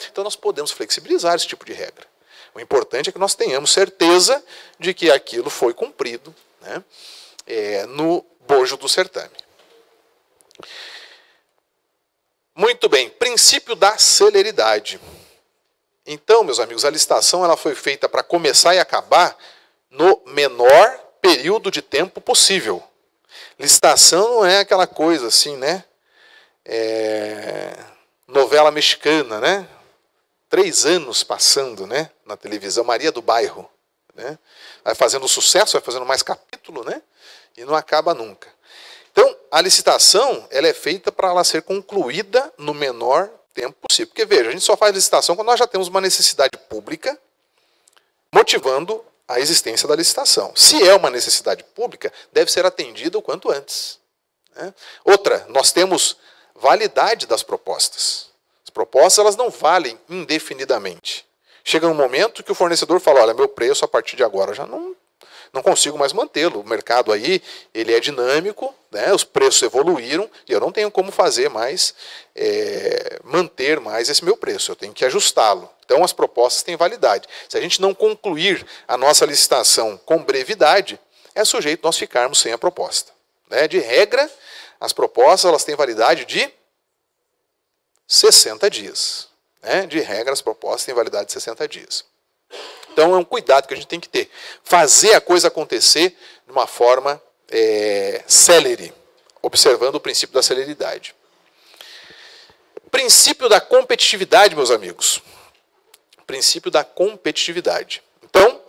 Então, nós podemos flexibilizar esse tipo de regra. O importante é que nós tenhamos certeza de que aquilo foi cumprido no bojo do certame. Muito bem, princípio da celeridade. Então, meus amigos, a licitação ela foi feita para começar e acabar no menor período de tempo possível. Licitação não é aquela coisa assim, né? Novela mexicana, né? 3 anos passando, né? Na televisão, Maria do Bairro, né? Vai fazendo sucesso, vai fazendo mais capítulo, né? E não acaba nunca. Então, a licitação ela é feita para ela ser concluída no menor tempo possível. Porque, veja, a gente só faz licitação quando nós já temos uma necessidade pública motivando a existência da licitação. Se é uma necessidade pública, deve ser atendida o quanto antes. Outra, nós temos validade das propostas. As propostas elas não valem indefinidamente. Chega um momento que o fornecedor fala, olha, meu preço a partir de agora já não consigo mais mantê-lo. O mercado aí, ele é dinâmico, né? Os preços evoluíram e eu não tenho como fazer mais, manter mais esse meu preço. Eu tenho que ajustá-lo. Então, as propostas têm validade. Se a gente não concluir a nossa licitação com brevidade, é sujeito nós ficarmos sem a proposta. De regra, as propostas elas têm validade de 60 dias. De regra, as propostas têm validade de 60 dias. Então, é um cuidado que a gente tem que ter. Fazer a coisa acontecer de uma forma célere, observando o princípio da celeridade. Princípio da competitividade, meus amigos. Princípio da competitividade. Então,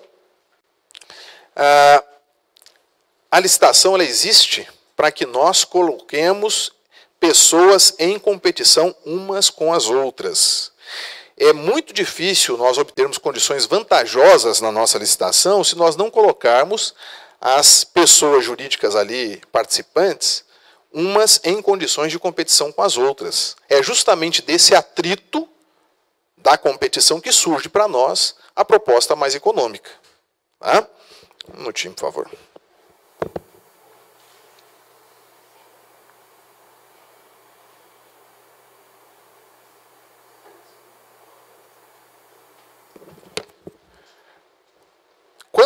a licitação ela existe para que nós coloquemos pessoas em competição umas com as outras. É muito difícil nós obtermos condições vantajosas na nossa licitação se nós não colocarmos as pessoas jurídicas ali participantes umas em condições de competição com as outras. É justamente desse atrito da competição que surge para nós a proposta mais econômica. Um minutinho, por favor.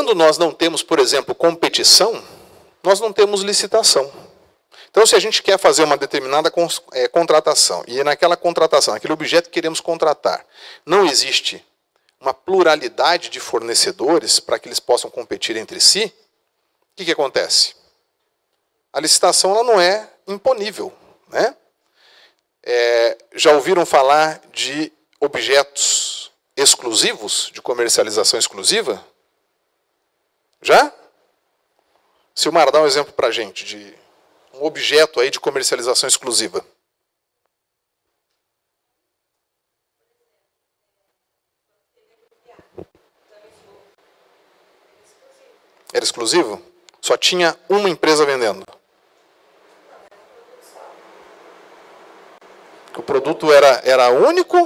Quando nós não temos, por exemplo, competição, nós não temos licitação. Então, se a gente quer fazer uma determinada contratação, e naquela contratação, naquele objeto que queremos contratar, não existe uma pluralidade de fornecedores para que eles possam competir entre si, o que acontece? A licitação ela não é imponível, né? Já ouviram falar de objetos exclusivos, de comercialização exclusiva? Já? Silmar, dá um exemplo para a gente de um objeto aí de comercialização exclusiva. Era exclusivo? Só tinha uma empresa vendendo. O produto era único,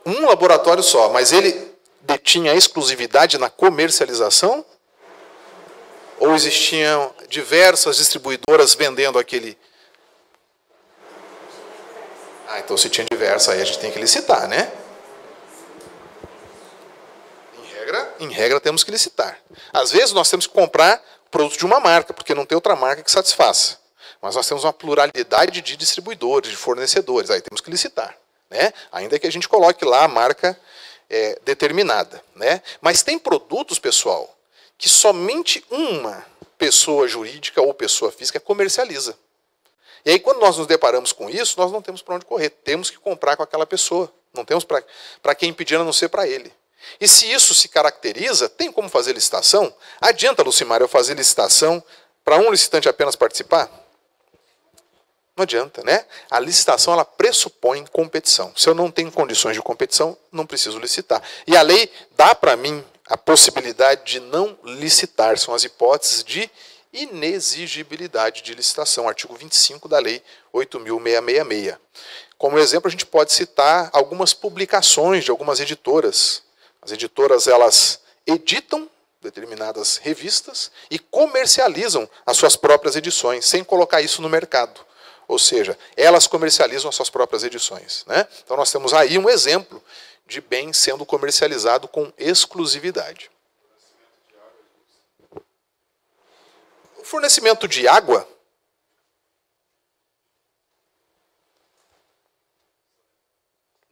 um laboratório só, mas ele detinha a exclusividade na comercialização? Ou existiam diversas distribuidoras vendendo aquele? Então se tinha diversas, aí a gente tem que licitar, né? Em regra temos que licitar. Às vezes nós temos que comprar produto de uma marca, porque não tem outra marca que satisfaça. Mas nós temos uma pluralidade de distribuidores, de fornecedores, aí temos que licitar, né? Ainda que a gente coloque lá a marca determinada, né? Mas tem produtos, pessoal, que somente uma pessoa jurídica ou pessoa física comercializa. E aí, quando nós nos deparamos com isso, nós não temos para onde correr. Temos que comprar com aquela pessoa. Não temos para quem pedir, a não ser para ele. E se isso se caracteriza, tem como fazer licitação? Adianta, Lucimar, eu fazer licitação para um licitante apenas participar? Não adianta, né? A licitação, ela pressupõe competição. Se eu não tenho condições de competição, não preciso licitar. E a lei dá para mim a possibilidade de não licitar. São as hipóteses de inexigibilidade de licitação. Artigo 25 da Lei 8.666. Como exemplo, a gente pode citar algumas publicações de algumas editoras. As editoras, elas editam determinadas revistas e comercializam as suas próprias edições, sem colocar isso no mercado. Ou seja, elas comercializam as suas próprias edições, né? Então nós temos aí um exemplo de bem sendo comercializado com exclusividade. O fornecimento de água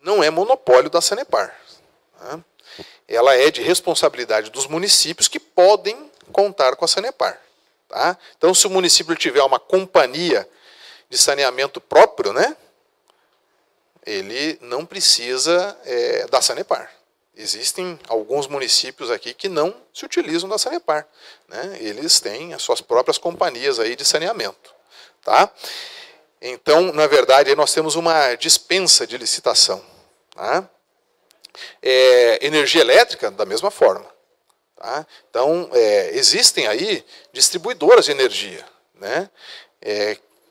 não é monopólio da Sanepar, né? Ela é de responsabilidade dos municípios que podem contar com a Sanepar, tá? Então, se o município tiver uma companhia de saneamento próprio, né, ele não precisa da Sanepar. Existem alguns municípios aqui que não se utilizam da Sanepar, né? Eles têm as suas próprias companhias aí de saneamento, tá? Então, na verdade, nós temos uma dispensa de licitação, tá? Energia elétrica, da mesma forma, tá? Então, existem aí distribuidoras de energia, né?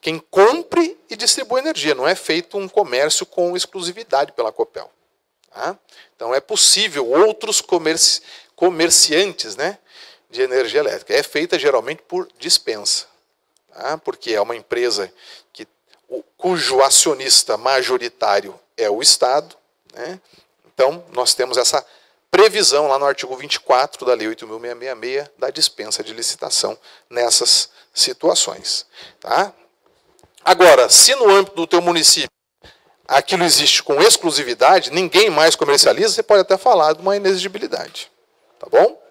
Quem compre e distribui energia. Não é feito um comércio com exclusividade pela Copel, tá? Então, é possível outros comerciantes, né, de energia elétrica. É feita geralmente por dispensa, tá? Porque é uma empresa cujo acionista majoritário é o Estado, né? Então, nós temos essa previsão lá no artigo 24 da Lei 8.666 da dispensa de licitação nessas situações, tá? Agora, se no âmbito do teu município aquilo existe com exclusividade, ninguém mais comercializa, você pode até falar de uma inexigibilidade. Tá bom?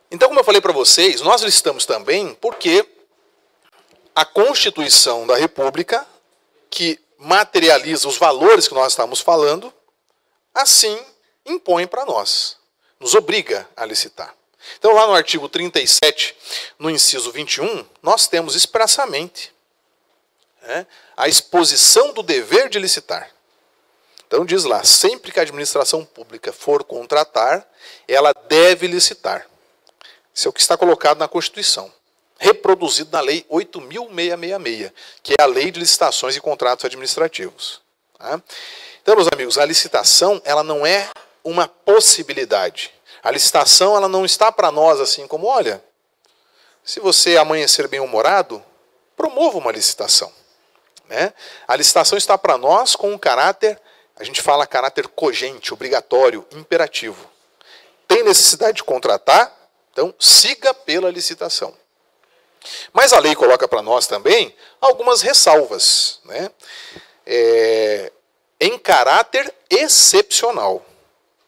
Então, como eu falei para vocês, nós licitamos também porque a Constituição da República, que materializa os valores que nós estamos falando, assim impõe para nós, nos obriga a licitar. Então, lá no artigo 37, no inciso 21, nós temos expressamente, né, a exposição do dever de licitar. Então, diz lá, sempre que a administração pública for contratar, ela deve licitar. Isso é o que está colocado na Constituição, reproduzido na Lei 8.666, que é a Lei de Licitações e Contratos Administrativos. Tá? Então, meus amigos, a licitação, ela não é uma possibilidade. A licitação, ela não está para nós assim como, olha, se você amanhecer bem-humorado, promova uma licitação, né? A licitação está para nós com um caráter, a gente fala caráter cogente, obrigatório, imperativo. Tem necessidade de contratar, então siga pela licitação. Mas a lei coloca para nós também algumas ressalvas, né? Em caráter excepcional.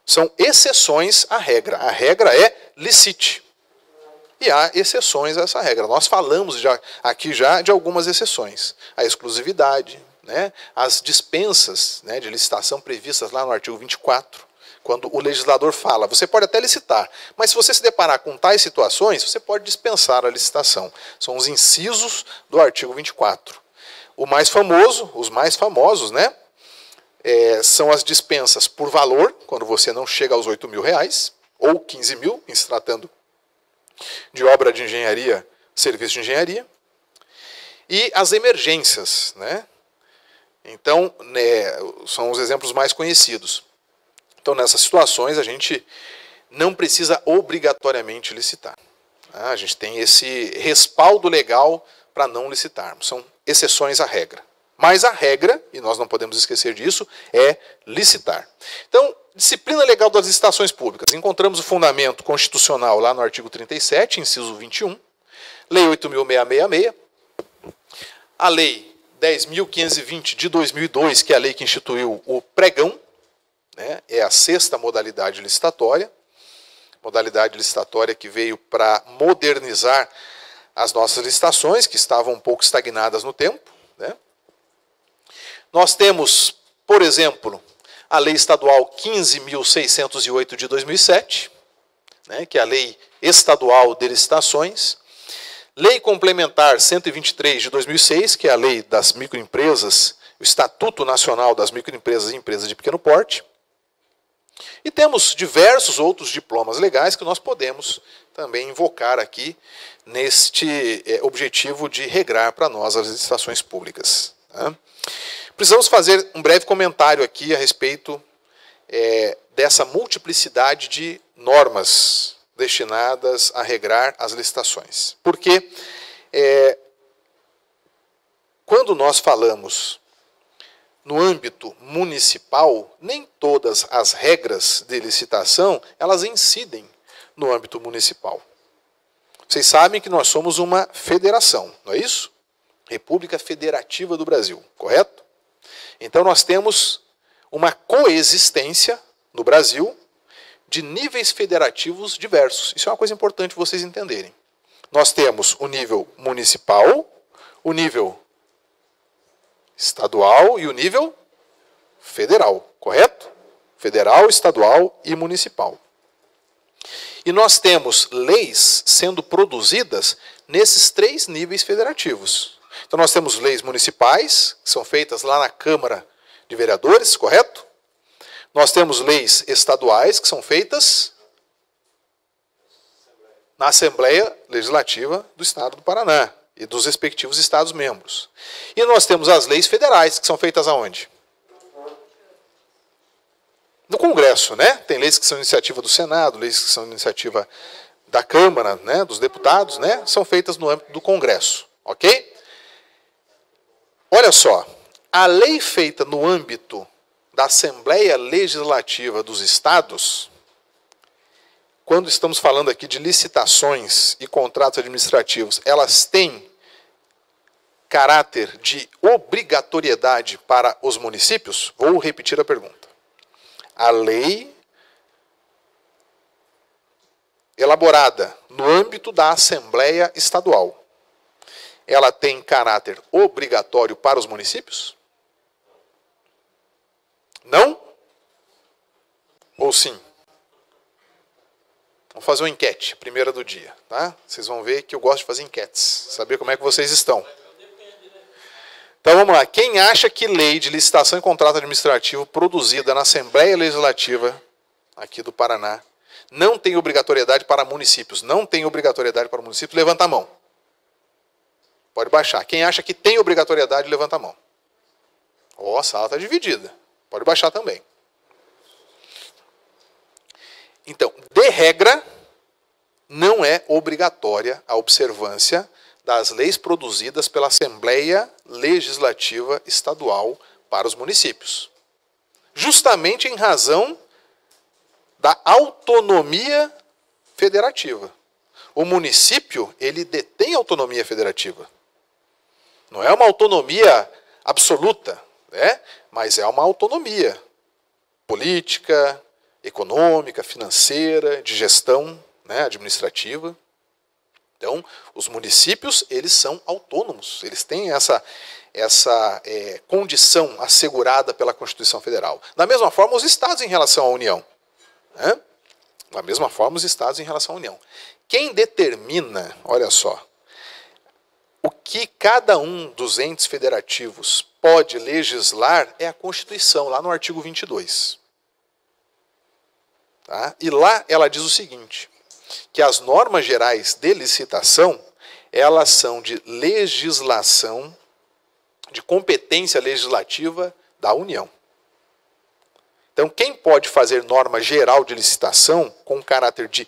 São exceções à regra. A regra é licite. E há exceções a essa regra. Nós falamos aqui já de algumas exceções. A exclusividade, né? As dispensas, né, de licitação previstas lá no artigo 24. Quando o legislador fala, você pode até licitar, mas se você se deparar com tais situações, você pode dispensar a licitação. São os incisos do artigo 24. O mais famoso, os mais famosos, né, são as dispensas por valor, quando você não chega aos R$8.000, ou 15 mil, em se tratando de obra de engenharia, serviço de engenharia, e as emergências, né? Então, são os exemplos mais conhecidos. Então, nessas situações, a gente não precisa obrigatoriamente licitar. A gente tem esse respaldo legal para não licitarmos. São exceções à regra. Mas a regra, e nós não podemos esquecer disso, é licitar. Então, disciplina legal das licitações públicas. Encontramos o fundamento constitucional lá no artigo 37, inciso 21, Lei 8.666, a Lei 10.520 de 2002, que é a lei que instituiu o pregão, né, é a 6ª modalidade licitatória que veio para modernizar as nossas licitações, que estavam um pouco estagnadas no tempo, né? Nós temos, por exemplo, a Lei Estadual 15.608 de 2007, né, que é a Lei Estadual de Licitações, Lei Complementar 123 de 2006, que é a Lei das Microempresas, o Estatuto Nacional das Microempresas e Empresas de Pequeno Porte, e temos diversos outros diplomas legais que nós podemos também invocar aqui neste objetivo de regrar para nós as licitações públicas, né? Precisamos fazer um breve comentário aqui a respeito dessa multiplicidade de normas destinadas a regrar as licitações. Porque quando nós falamos no âmbito municipal, nem todas as regras de licitação, elas incidem no âmbito municipal. Vocês sabem que nós somos uma federação, não é isso? República Federativa do Brasil, correto? Então nós temos uma coexistência no Brasil de níveis federativos diversos. Isso é uma coisa importante vocês entenderem. Nós temos o nível municipal, o nível estadual e o nível federal, correto? Federal, estadual e municipal. E nós temos leis sendo produzidas nesses 3 níveis federativos. Então nós temos leis municipais, que são feitas lá na Câmara de Vereadores, correto? Nós temos leis estaduais, que são feitas na Assembleia Legislativa do Estado do Paraná e dos respectivos Estados-membros. E nós temos as leis federais, que são feitas aonde? No Congresso, né? Tem leis que são iniciativa do Senado, leis que são iniciativa da Câmara, né? Dos deputados, né? São feitas no âmbito do Congresso, ok? Olha só, a lei feita no âmbito da Assembleia Legislativa dos Estados, quando estamos falando aqui de licitações e contratos administrativos, elas têm caráter de obrigatoriedade para os municípios? Vou repetir a pergunta. A lei elaborada no âmbito da Assembleia Estadual, ela tem caráter obrigatório para os municípios? Não? Ou sim? Vamos fazer uma enquete, primeira do dia, tá? Vocês vão ver que eu gosto de fazer enquetes, saber como é que vocês estão. Então vamos lá, quem acha que lei de licitação e contrato administrativo produzida na Assembleia Legislativa aqui do Paraná não tem obrigatoriedade para municípios? Não tem obrigatoriedade para municípios? Levanta a mão. Pode baixar. Quem acha que tem obrigatoriedade, levanta a mão. Ó, a sala está dividida. Pode baixar também. Então, de regra, não é obrigatória a observância das leis produzidas pela Assembleia Legislativa Estadual para os municípios. Justamente em razão da autonomia federativa. O município, ele detém autonomia federativa. Não é uma autonomia absoluta, né? Mas é uma autonomia política, econômica, financeira, de gestão, né, administrativa. Então, os municípios, eles são autônomos, eles têm essa condição assegurada pela Constituição Federal. Da mesma forma, os estados em relação à União. Né? Da mesma forma, os estados em relação à União. Quem determina, olha só, o que cada um dos entes federativos pode legislar é a Constituição, lá no artigo 22. Tá? E lá ela diz o seguinte, que as normas gerais de licitação, elas são de legislação, de competência legislativa da União. Então, quem pode fazer norma geral de licitação com caráter de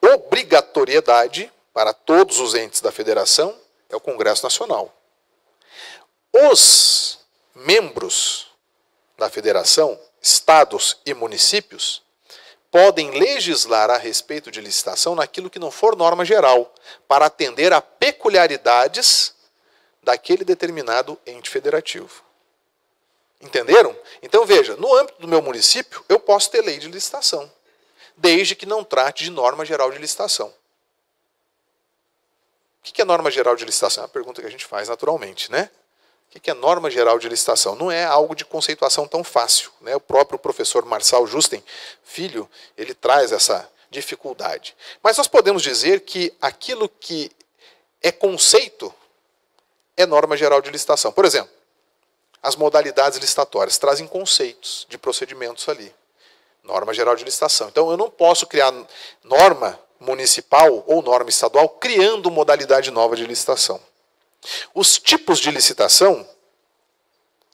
obrigatoriedade para todos os entes da federação é o Congresso Nacional. Os membros da federação, estados e municípios, podem legislar a respeito de licitação naquilo que não for norma geral, para atender a peculiaridades daquele determinado ente federativo. Entenderam? Então, veja, no âmbito do meu município, eu posso ter lei de licitação, desde que não trate de norma geral de licitação. O que é norma geral de licitação? É uma pergunta que a gente faz naturalmente, né? O que é norma geral de licitação? Não é algo de conceituação tão fácil, né? O próprio professor Marçal Justen, filho, ele traz essa dificuldade. Mas nós podemos dizer que aquilo que é conceito é norma geral de licitação. Por exemplo, as modalidades licitatórias trazem conceitos de procedimentos ali. Norma geral de licitação. Então, eu não posso criar norma municipal ou norma estadual criando modalidade nova de licitação. Os tipos de licitação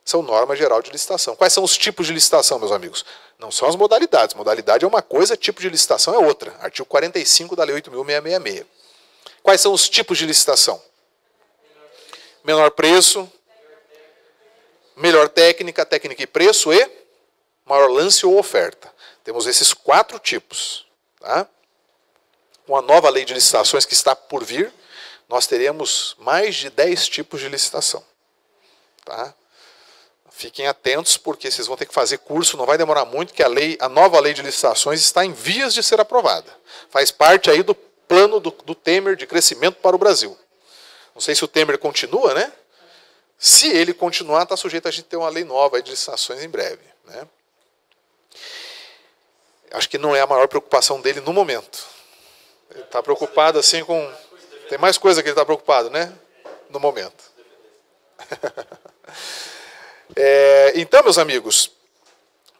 são norma geral de licitação. Quais são os tipos de licitação, meus amigos? Não são as modalidades. Modalidade é uma coisa, tipo de licitação é outra. Artigo 45 da Lei 8.666. Quais são os tipos de licitação? Menor preço, melhor técnica, técnica e preço e maior lance ou oferta. Temos esses 4 tipos. Tá? Com a nova lei de licitações que está por vir, nós teremos mais de 10 tipos de licitação. Tá? Fiquem atentos, porque vocês vão ter que fazer curso, não vai demorar muito, que a nova lei de licitações está em vias de ser aprovada. Faz parte aí do plano do Temer de crescimento para o Brasil. Não sei se o Temer continua, né? Se ele continuar, está sujeito a gente ter uma lei nova de licitações em breve. Né? Acho que não é a maior preocupação dele no momento. Ele está preocupado assim com... Tem mais coisa que ele está preocupado, né? No momento. Então, meus amigos,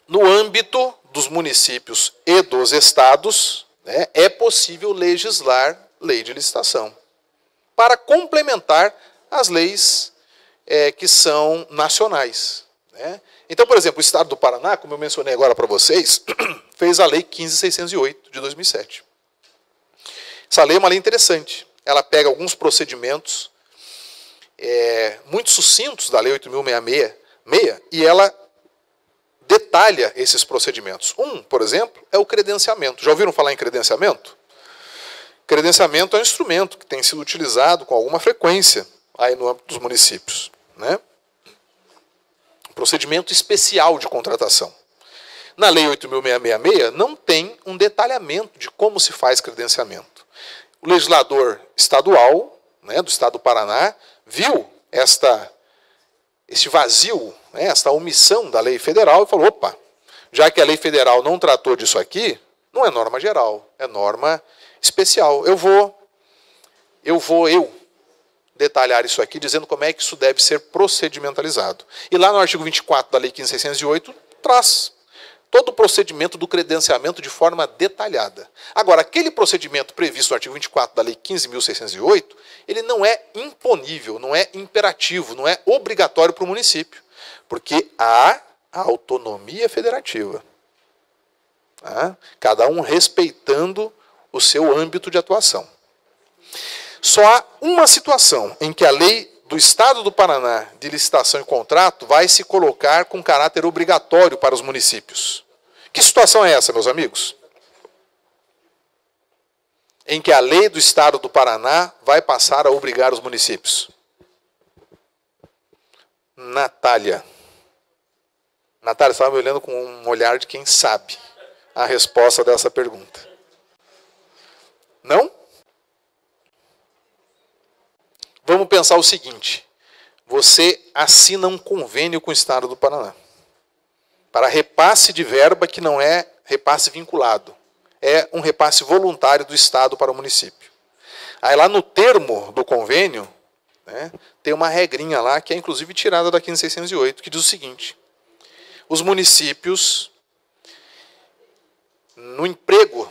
no âmbito dos municípios e dos estados, né, é possível legislar lei de licitação para complementar as leis que são nacionais. Né? Então, por exemplo, o Estado do Paraná, como eu mencionei agora para vocês, fez a Lei 15.608 de 2007. Essa lei é uma lei interessante. Ela pega alguns procedimentos muito sucintos da Lei 8.666 e ela detalha esses procedimentos. Por exemplo, é o credenciamento. Já ouviram falar em credenciamento? Credenciamento é um instrumento que tem sido utilizado com alguma frequência aí no âmbito dos municípios. Né? Um procedimento especial de contratação. Na Lei 8.666 não tem um detalhamento de como se faz credenciamento. O legislador estadual, né, do Estado do Paraná, viu este vazio, né, esta omissão da lei federal e falou, opa, já que a lei federal não tratou disso aqui, não é norma geral, é norma especial. Eu vou detalhar isso aqui, dizendo como é que isso deve ser procedimentalizado. E lá no artigo 24 da Lei 15.608, traz todo o procedimento do credenciamento de forma detalhada. Agora, aquele procedimento previsto no artigo 24 da Lei 15.608, ele não é imponível, não é imperativo, não é obrigatório para o município, porque há a autonomia federativa. Tá? Cada um respeitando o seu âmbito de atuação. Só há uma situação em que a lei do Estado do Paraná de licitação e contrato vai se colocar com caráter obrigatório para os municípios. Que situação é essa, meus amigos? Em que a lei do Estado do Paraná vai passar a obrigar os municípios. Natália. Natália estava me olhando com um olhar de quem sabe a resposta dessa pergunta. Não? Vamos pensar o seguinte. Você assina um convênio com o Estado do Paraná para repasse de verba que não é repasse vinculado. É um repasse voluntário do Estado para o município. Aí lá no termo do convênio, né, tem uma regrinha lá, que é inclusive tirada da 15608, que diz o seguinte: os municípios, no emprego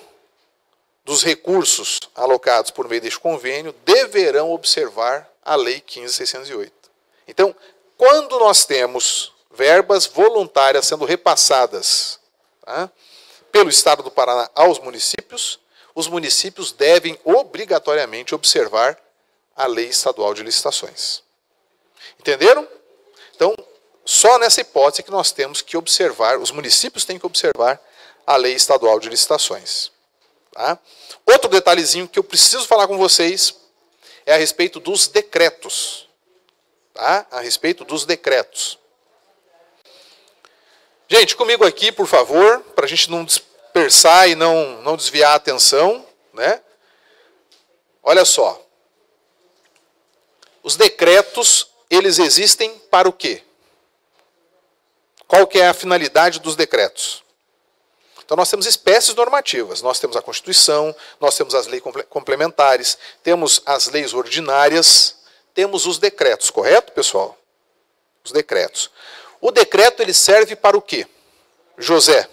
dos recursos alocados por meio deste convênio, deverão observar a Lei 15608. Então, quando nós temos verbas voluntárias sendo repassadas, tá, pelo Estado do Paraná aos municípios, os municípios devem obrigatoriamente observar a Lei Estadual de Licitações. Entenderam? Então, só nessa hipótese que nós temos que observar, os municípios têm que observar a Lei Estadual de Licitações. Tá? Outro detalhezinho que eu preciso falar com vocês é a respeito dos decretos. Tá? A respeito dos decretos. Gente, comigo aqui, por favor, para a gente não dispersar e não desviar a atenção, né? Olha só. Os decretos, eles existem para o quê? Qual que é a finalidade dos decretos? Então, nós temos espécies normativas. Nós temos a Constituição, nós temos as leis complementares, temos as leis ordinárias, temos os decretos, correto, pessoal? Os decretos. O decreto, ele serve para o quê? José?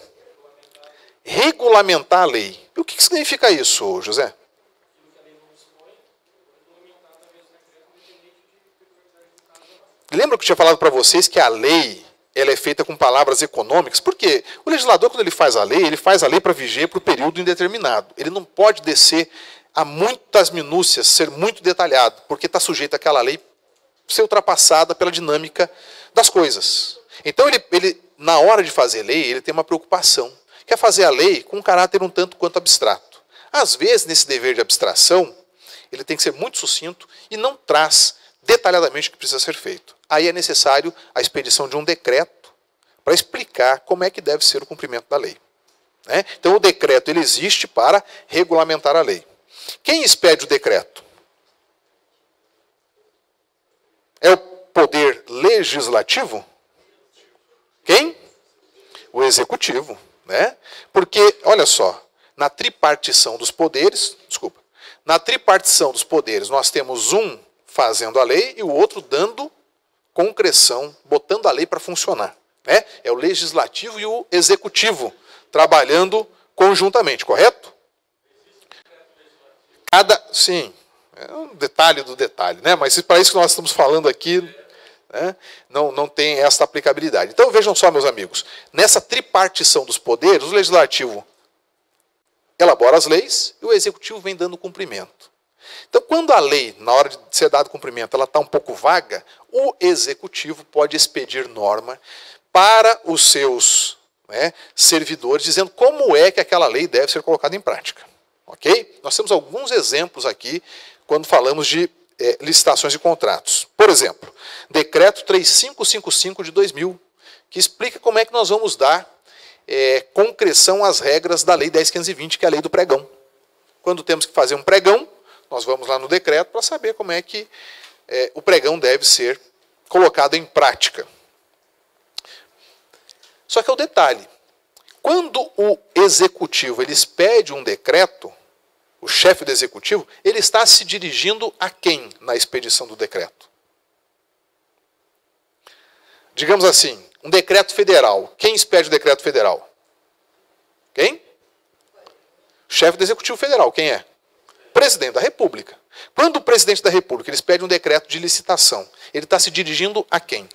Regulamentar a lei. E o que significa isso, José? Lembra que eu tinha falado para vocês que a lei ela é feita com palavras econômicas? Por quê? O legislador, quando ele faz a lei para viger para o período indeterminado. Ele não pode descer a muitas minúcias, ser muito detalhado, porque está sujeito àquela lei ser ultrapassada pela dinâmica das coisas. Então, ele, na hora de fazer lei, ele tem uma preocupação, que é fazer a lei com um caráter um tanto quanto abstrato. Às vezes, nesse dever de abstração, ele tem que ser muito sucinto e não traz detalhadamente o que precisa ser feito. Aí é necessário a expedição de um decreto para explicar como é que deve ser o cumprimento da lei. Né? Então, o decreto ele existe para regulamentar a lei. Quem expede o decreto? É o poder legislativo? Quem? O executivo. Né? Porque, olha só, na tripartição dos poderes, nós temos um fazendo a lei e o outro dando concreção, botando a lei para funcionar. Né? É o legislativo e o executivo trabalhando conjuntamente, correto? Sim, é um detalhe do detalhe, né? Mas para isso que nós estamos falando aqui, né, não tem essa aplicabilidade. Então vejam só, meus amigos, nessa tripartição dos poderes, o legislativo elabora as leis e o executivo vem dando cumprimento. Então, quando a lei, na hora de ser dado cumprimento, ela está um pouco vaga, o executivo pode expedir norma para os seus, né, servidores, dizendo como é que aquela lei deve ser colocada em prática. Ok? Nós temos alguns exemplos aqui quando falamos de licitações e contratos. Por exemplo, Decreto 3555 de 2000, que explica como é que nós vamos dar concreção às regras da Lei 10.520, que é a lei do pregão. Quando temos que fazer um pregão, nós vamos lá no decreto para saber como é que o pregão deve ser colocado em prática. Só que é o detalhe. Quando o executivo ele expede um decreto, o chefe do executivo, ele está se dirigindo a quem na expedição do decreto? Digamos assim, um decreto federal. Quem expede o decreto federal? Quem? O chefe do executivo federal. Quem é? Presidente da República. Quando o presidente da República ele expede um decreto de licitação, ele está se dirigindo a quem?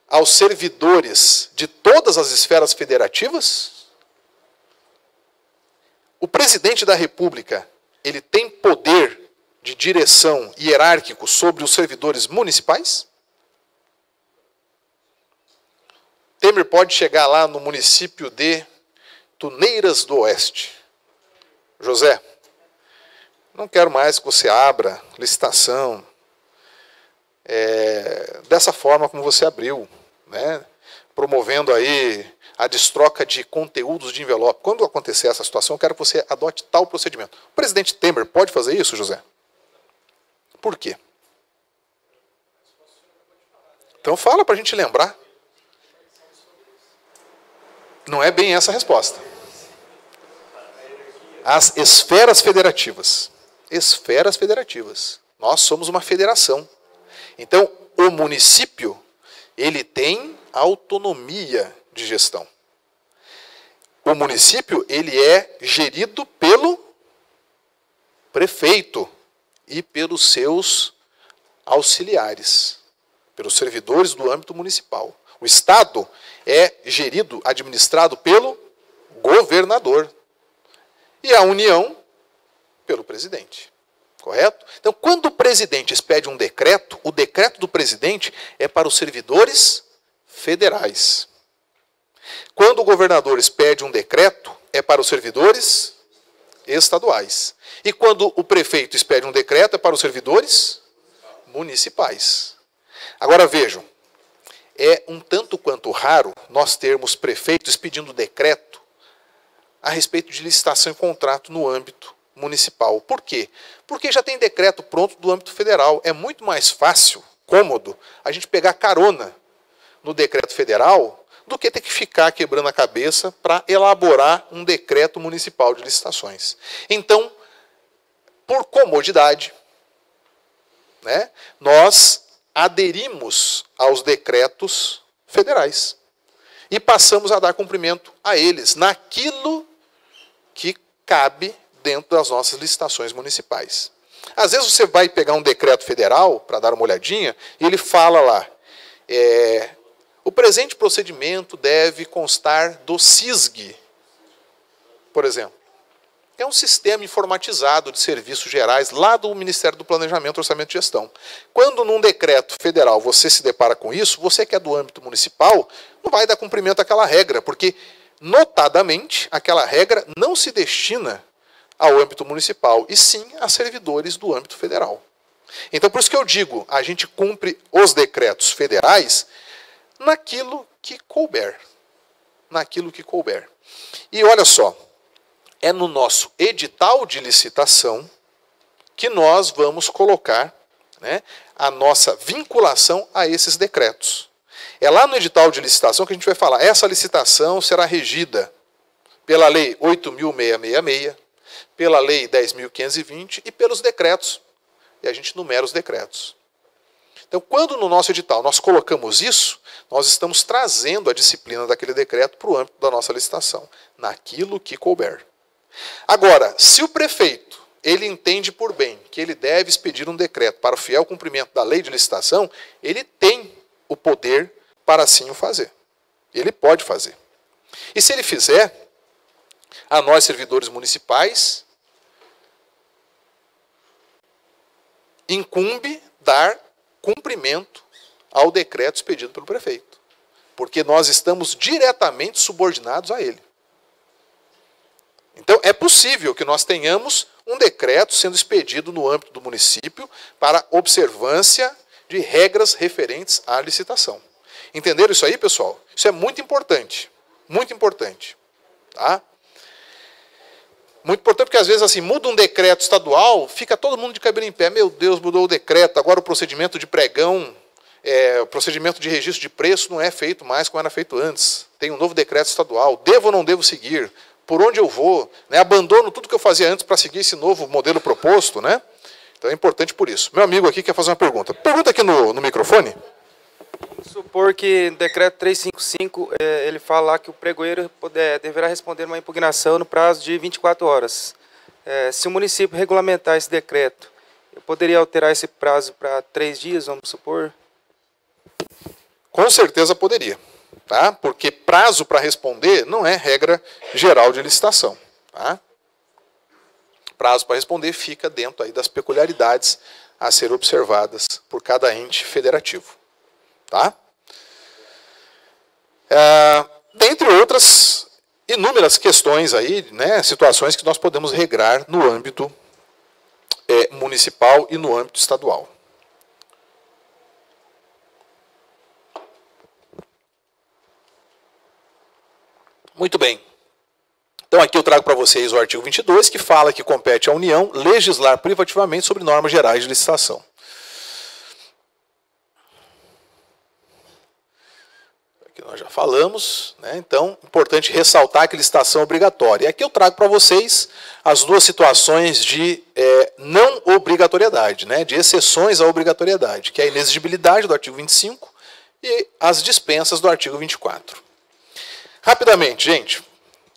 Aos servidores de todas as esferas federativas? O presidente da República, ele tem poder de direção hierárquico sobre os servidores municipais? Temer pode chegar lá no município de Tuneiras do Oeste. José, não quero mais que você abra licitação dessa forma como você abriu, né? Promovendo aí a destroca de conteúdos de envelope. Quando acontecer essa situação, eu quero que você adote tal procedimento. O presidente Temer pode fazer isso, José? Por quê? Então fala para a gente lembrar. Não é bem essa a resposta. As esferas federativas. Esferas federativas. Nós somos uma federação. Então, o município, ele tem autonomia de gestão. O município, ele é gerido pelo prefeito e pelos seus auxiliares, pelos servidores do âmbito municipal. O Estado é gerido, administrado pelo governador. E a União, pelo presidente. Correto? Então, quando o presidente expede um decreto, o decreto do presidente é para os servidores federais. Quando o governador expede um decreto, é para os servidores estaduais. E quando o prefeito expede um decreto, é para os servidores municipais. Agora vejam, é um tanto quanto raro nós termos prefeitos expedindo decreto a respeito de licitação e contrato no âmbito municipal. Por quê? Porque já tem decreto pronto do âmbito federal. É muito mais fácil, cômodo, a gente pegar carona no decreto federal do que ter que ficar quebrando a cabeça para elaborar um decreto municipal de licitações. Então, por comodidade, né, nós aderimos aos decretos federais e passamos a dar cumprimento a eles naquilo que cabe dentro das nossas licitações municipais. Às vezes você vai pegar um decreto federal para dar uma olhadinha e ele fala lá, o presente procedimento deve constar do SISG, por exemplo. É um sistema informatizado de serviços gerais lá do Ministério do Planejamento, Orçamento e Gestão. Quando num decreto federal você se depara com isso, você que é do âmbito municipal, não vai dar cumprimento àquela regra, porque, notadamente, aquela regra não se destina ao âmbito municipal, e sim a servidores do âmbito federal. Então, por isso que eu digo, a gente cumpre os decretos federais naquilo que couber. Naquilo que couber. E olha só, é no nosso edital de licitação que nós vamos colocar, né, a nossa vinculação a esses decretos. É lá no edital de licitação que a gente vai falar, essa licitação será regida pela Lei 8.666, pela Lei 10.520 e pelos decretos. E a gente numera os decretos. Então, quando no nosso edital nós colocamos isso, nós estamos trazendo a disciplina daquele decreto para o âmbito da nossa licitação, naquilo que couber. Agora, se o prefeito ele entende por bem que ele deve expedir um decreto para o fiel cumprimento da lei de licitação, ele tem o poder para assim o fazer. Ele pode fazer. E se ele fizer, a nós, servidores municipais, incumbe dar cumprimento ao decreto expedido pelo prefeito. Porque nós estamos diretamente subordinados a ele. Então, é possível que nós tenhamos um decreto sendo expedido no âmbito do município para observância de regras referentes à licitação. Entenderam isso aí, pessoal? Isso é muito importante. Muito importante. Tá? Muito importante porque, às vezes, assim, muda um decreto estadual, fica todo mundo de cabelo em pé. Meu Deus, mudou o decreto, agora o procedimento de pregão, o procedimento de registro de preço não é feito mais como era feito antes. Tem um novo decreto estadual. Devo ou não devo seguir? Por onde eu vou? Né? Abandono tudo que eu fazia antes para seguir esse novo modelo proposto, né? Então é importante por isso. Meu amigo aqui quer fazer uma pergunta. Pergunta aqui no microfone. Supor que no decreto 355, ele fala lá que o pregoeiro deverá responder uma impugnação no prazo de 24 horas. Se o município regulamentar esse decreto, eu poderia alterar esse prazo para 3 dias, vamos supor? Com certeza poderia. Tá? Porque prazo para responder não é regra geral de licitação. Tá? prazo para responder fica dentro aí das peculiaridades a ser observadas por cada ente federativo. Tá? Dentre outras inúmeras questões aí, né, situações que nós podemos regrar no âmbito municipal e no âmbito estadual. Muito bem. Então aqui eu trago para vocês o artigo 22, que fala que compete à União legislar privativamente sobre normas gerais de licitação. Aqui nós já falamos, né? Então, importante ressaltar que licitação é obrigatória. E aqui eu trago para vocês as duas situações de não obrigatoriedade, né? De exceções à obrigatoriedade, que é a inexigibilidade do artigo 25 e as dispensas do artigo 24. Rapidamente, gente,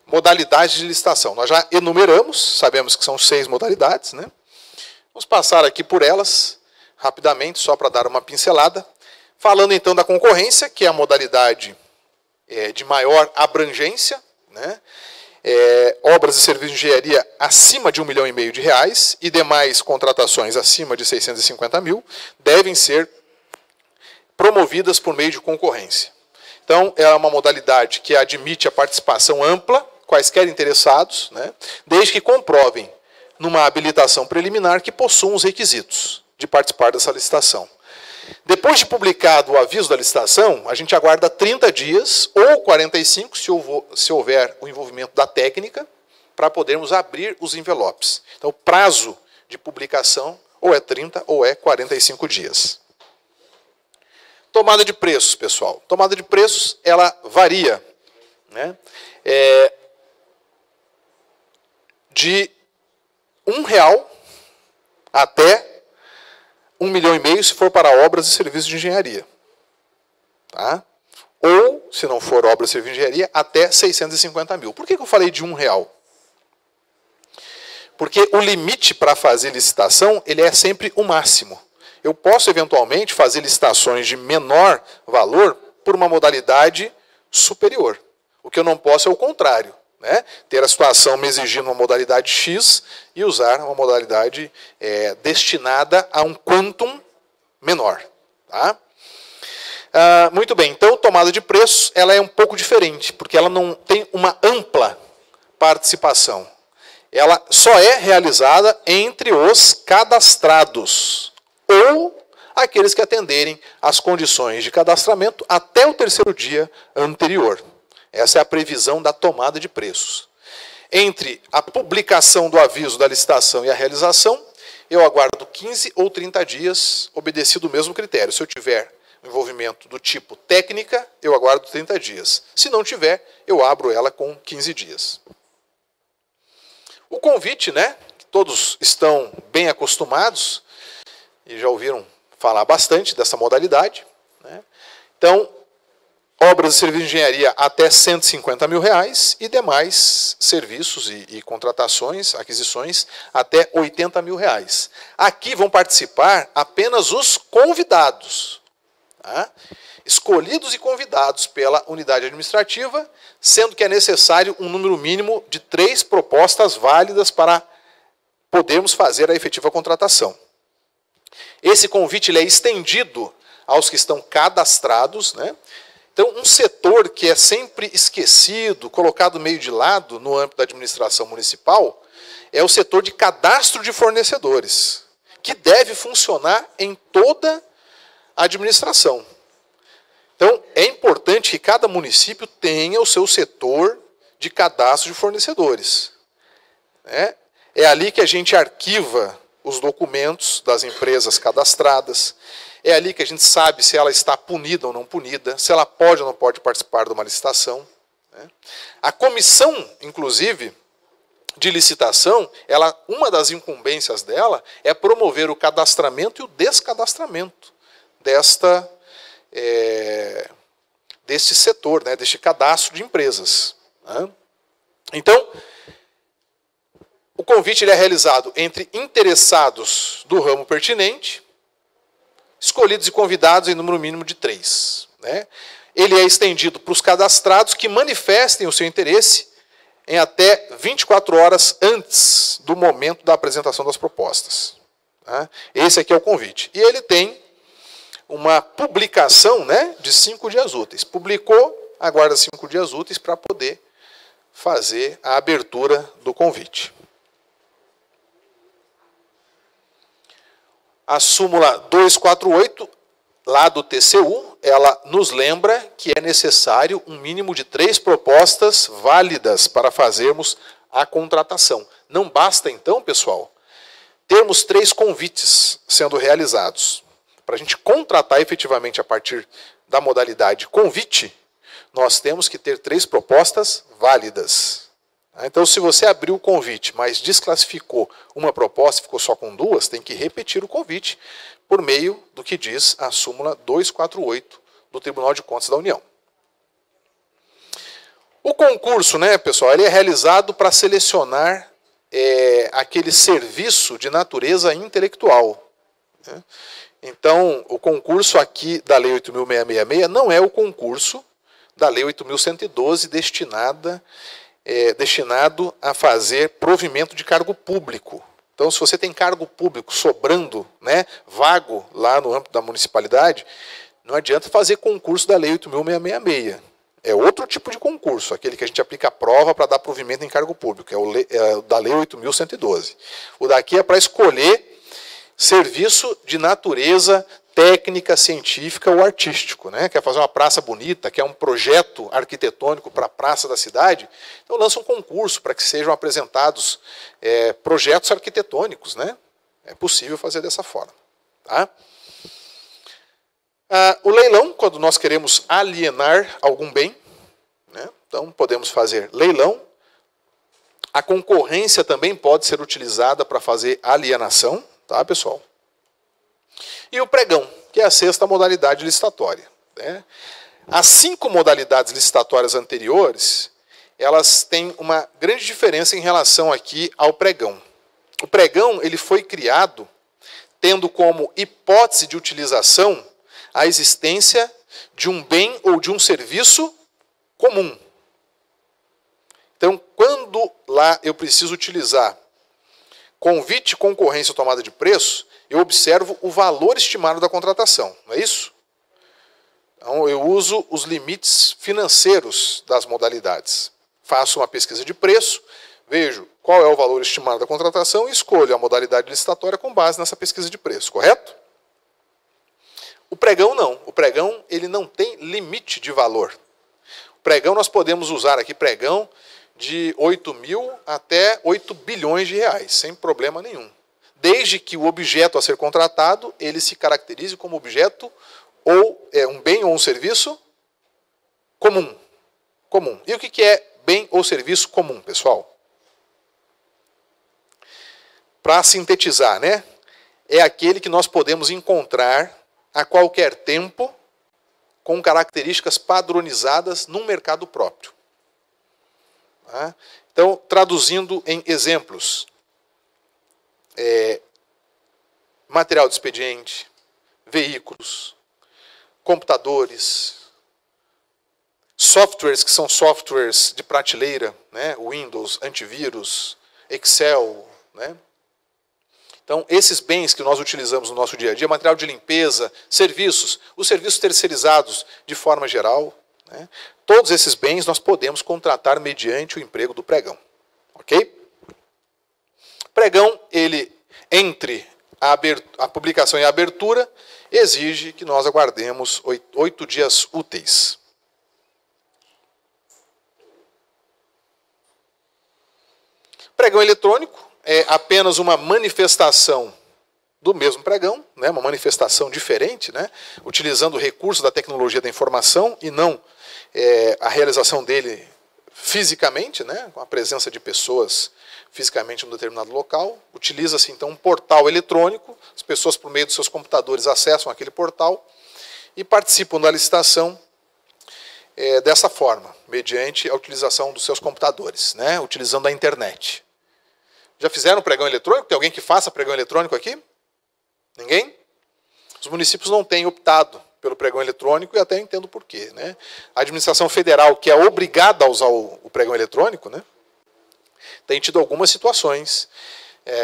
modalidades de licitação. Nós já enumeramos, sabemos que são 6 modalidades, né? Vamos passar aqui por elas rapidamente, só para dar uma pincelada. Falando então da concorrência, que é a modalidade de maior abrangência, né? Obras e serviços de engenharia acima de R$1,5 milhão e demais contratações acima de 650 mil devem ser promovidas por meio de concorrência. Então, é uma modalidade que admite a participação ampla, quaisquer interessados, né, desde que comprovem, numa habilitação preliminar, que possuam os requisitos de participar dessa licitação. Depois de publicado o aviso da licitação, a gente aguarda 30 dias ou 45, se houver o envolvimento da técnica, para podermos abrir os envelopes. Então, o prazo de publicação ou é 30 ou é 45 dias. Tomada de preços, pessoal. Tomada de preços, ela varia, né? De R$1 até R$1,5 milhão, se for para obras e serviços de engenharia. Tá? Ou, se não for obras e serviços de engenharia, até 650 mil. Por que eu falei de R$1? Porque o limite para fazer licitação, ele é sempre o máximo. Eu posso, eventualmente, fazer licitações de menor valor por uma modalidade superior. O que eu não posso é o contrário, né? Ter a situação me exigindo uma modalidade X e usar uma modalidade destinada a um quantum menor. Tá? Muito bem, então, tomada de preços ela é um pouco diferente, porque ela não tem uma ampla participação. Ela só é realizada entre os cadastrados, ou aqueles que atenderem às condições de cadastramento até o 3º dia anterior. Essa é a previsão da tomada de preços. Entre a publicação do aviso da licitação e a realização, eu aguardo 15 ou 30 dias, obedecido o mesmo critério. Se eu tiver envolvimento do tipo técnica, eu aguardo 30 dias. Se não tiver, eu abro ela com 15 dias. O convite, né, que todos estão bem acostumados, e já ouviram falar bastante dessa modalidade, né? Então, obras e serviços de engenharia até R$150 mil e demais serviços e contratações, aquisições até R$80 mil. Aqui vão participar apenas os convidados, tá? Escolhidos e convidados pela unidade administrativa, sendo que é necessário um número mínimo de 3 propostas válidas para podermos fazer a efetiva contratação. Esse convite ele é estendido aos que estão cadastrados, né? Então, um setor que é sempre esquecido, colocado meio de lado no âmbito da administração municipal, é o setor de cadastro de fornecedores, que deve funcionar em toda a administração. Então, é importante que cada município tenha o seu setor de cadastro de fornecedores. É ali que a gente arquiva os documentos das empresas cadastradas. É ali que a gente sabe se ela está punida ou não punida, se ela pode ou não pode participar de uma licitação. A comissão, inclusive, de licitação, uma das incumbências dela é promover o cadastramento e o descadastramento deste setor, né, deste cadastro de empresas. Então, o convite ele é realizado entre interessados do ramo pertinente, escolhidos e convidados em número mínimo de 3. Né? Ele é estendido para os cadastrados que manifestem o seu interesse em até 24 horas antes do momento da apresentação das propostas. Tá? Esse aqui é o convite. E ele tem uma publicação, né, de 5 dias úteis. Publicou, aguarda 5 dias úteis para poder fazer a abertura do convite. A súmula 248, lá do TCU, ela nos lembra que é necessário um mínimo de 3 propostas válidas para fazermos a contratação. Não basta, então, pessoal, termos 3 convites sendo realizados. Para a gente contratar efetivamente a partir da modalidade convite, nós temos que ter 3 propostas válidas. Então, se você abriu o convite, mas desclassificou uma proposta e ficou só com 2, tem que repetir o convite por meio do que diz a súmula 248 do Tribunal de Contas da União. O concurso, né, pessoal, ele é realizado para selecionar aquele serviço de natureza intelectual. Né? Então, o concurso aqui da Lei 8.666 não é o concurso da Lei 8.112 destinado a fazer provimento de cargo público. Então, se você tem cargo público sobrando, né, vago lá no âmbito da municipalidade, não adianta fazer concurso da Lei 8.666. É outro tipo de concurso, aquele que a gente aplica a prova para dar provimento em cargo público, é o da Lei 8.112. O daqui é para escolher serviço de natureza técnica, científica ou artístico, né? Quer fazer uma praça bonita, quer um projeto arquitetônico para a praça da cidade, então lança um concurso para que sejam apresentados projetos arquitetônicos, né? É possível fazer dessa forma. Tá? O leilão, quando nós queremos alienar algum bem, né? Então podemos fazer leilão. A concorrência também pode ser utilizada para fazer alienação, tá, pessoal? E o pregão, que é a 6ª modalidade licitatória. Né? As 5 modalidades licitatórias anteriores, elas têm uma grande diferença em relação aqui ao pregão. O pregão ele foi criado tendo como hipótese de utilização a existência de um bem ou de um serviço comum. Então, quando lá eu preciso utilizar convite, concorrência ou tomada de preço, eu observo o valor estimado da contratação, não é isso? Então, eu uso os limites financeiros das modalidades. Faço uma pesquisa de preço, vejo qual é o valor estimado da contratação e escolho a modalidade licitatória com base nessa pesquisa de preço, correto? O pregão não. O pregão ele não tem limite de valor. O pregão nós podemos usar aqui pregão de 8 mil até 8 bilhões de reais, sem problema nenhum. Desde que o objeto a ser contratado, ele se caracterize como objeto ou um bem ou um serviço comum. Comum. E o que é bem ou serviço comum, pessoal? Para sintetizar, né? É aquele que nós podemos encontrar a qualquer tempo com características padronizadas num mercado próprio. Tá? Então, traduzindo em exemplos, material de expediente, veículos, computadores, softwares que são softwares de prateleira, né? Windows, antivírus, Excel, né? Então, esses bens que nós utilizamos no nosso dia a dia, material de limpeza, serviços, os serviços terceirizados de forma geral, né? Todos esses bens nós podemos contratar mediante o emprego do pregão. Ok? Pregão, ele, entre a publicação e a abertura, exige que nós aguardemos 8 dias úteis. Pregão eletrônico é apenas uma manifestação do mesmo pregão, né, uma manifestação diferente, né, utilizando o recurso da tecnologia da informação e não a realização dele fisicamente, né, com a presença de pessoas fisicamente em um determinado local. Utiliza-se então um portal eletrônico, as pessoas por meio dos seus computadores acessam aquele portal e participam da licitação dessa forma, mediante a utilização dos seus computadores, né, utilizando a internet. Já fizeram pregão eletrônico? Tem alguém que faça pregão eletrônico aqui? Ninguém? Os municípios não têm optado pelo pregão eletrônico e até entendo por quê, né? A administração federal, que é obrigada a usar o pregão eletrônico, né? tem tido algumas situações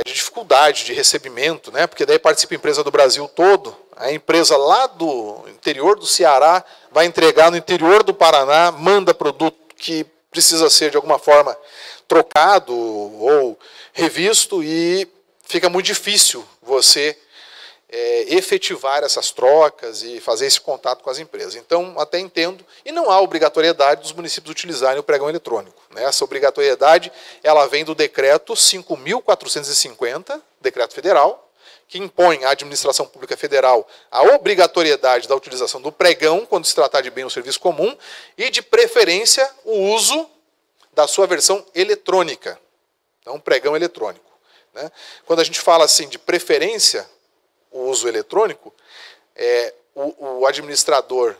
de dificuldade de recebimento, né? Porque daí participa a empresa do Brasil todo, a empresa lá do interior do Ceará vai entregar no interior do Paraná, manda produto que precisa ser de alguma forma trocado ou revisto e fica muito difícil você efetivar essas trocas e fazer esse contato com as empresas. Então, até entendo, e não há obrigatoriedade dos municípios utilizarem o pregão eletrônico, né? Essa obrigatoriedade ela vem do decreto 5.450, decreto federal, que impõe à administração pública federal a obrigatoriedade da utilização do pregão quando se tratar de bem ou serviço comum e, de preferência, o uso da sua versão eletrônica. Então, pregão eletrônico, né? Quando a gente fala assim de preferência, o uso eletrônico, o administrador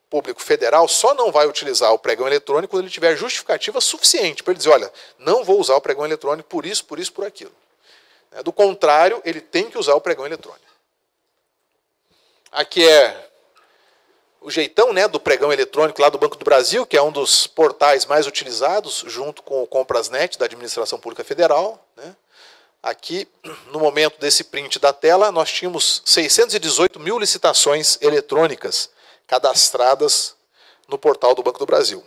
público federal só não vai utilizar o pregão eletrônico quando ele tiver justificativa suficiente para ele dizer, olha, não vou usar o pregão eletrônico por isso, por aquilo. Do contrário, ele tem que usar o pregão eletrônico. Aqui é o jeitão, né, do pregão eletrônico lá do Banco do Brasil, que é um dos portais mais utilizados, junto com o Comprasnet da Administração Pública Federal, né? Aqui, no momento desse print da tela, nós tínhamos 618 mil licitações eletrônicas cadastradas no portal do Banco do Brasil.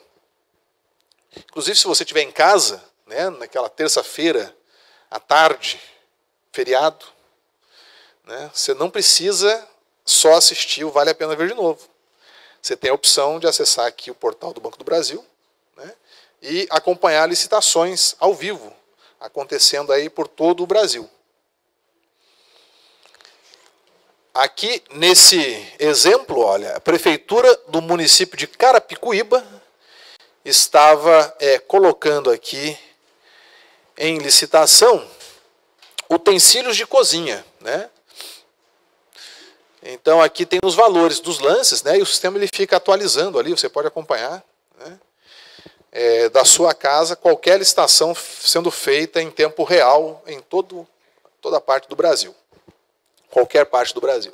Inclusive, se você estiver em casa, né, naquela terça-feira, à tarde, feriado, né, você não precisa só assistir o Vale a Pena Ver de Novo. Você tem a opção de acessar aqui o portal do Banco do Brasil, né, e acompanhar licitações ao vivo, acontecendo aí por todo o Brasil. Aqui, nesse exemplo, olha, a Prefeitura do município de Carapicuíba estava colocando aqui em licitação utensílios de cozinha, né? Então, aqui tem os valores dos lances, né? E o sistema ele fica atualizando ali, você pode acompanhar, né? Da sua casa, qualquer licitação sendo feita em tempo real em toda a parte do Brasil. Qualquer parte do Brasil.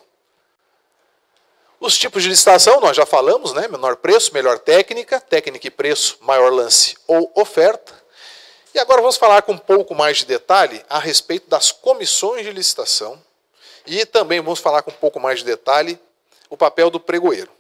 Os tipos de licitação, nós já falamos, né? Menor preço, melhor técnica, técnica e preço, maior lance ou oferta. E agora vamos falar com um pouco mais de detalhe a respeito das comissões de licitação e também vamos falar com um pouco mais de detalhe o papel do pregoeiro.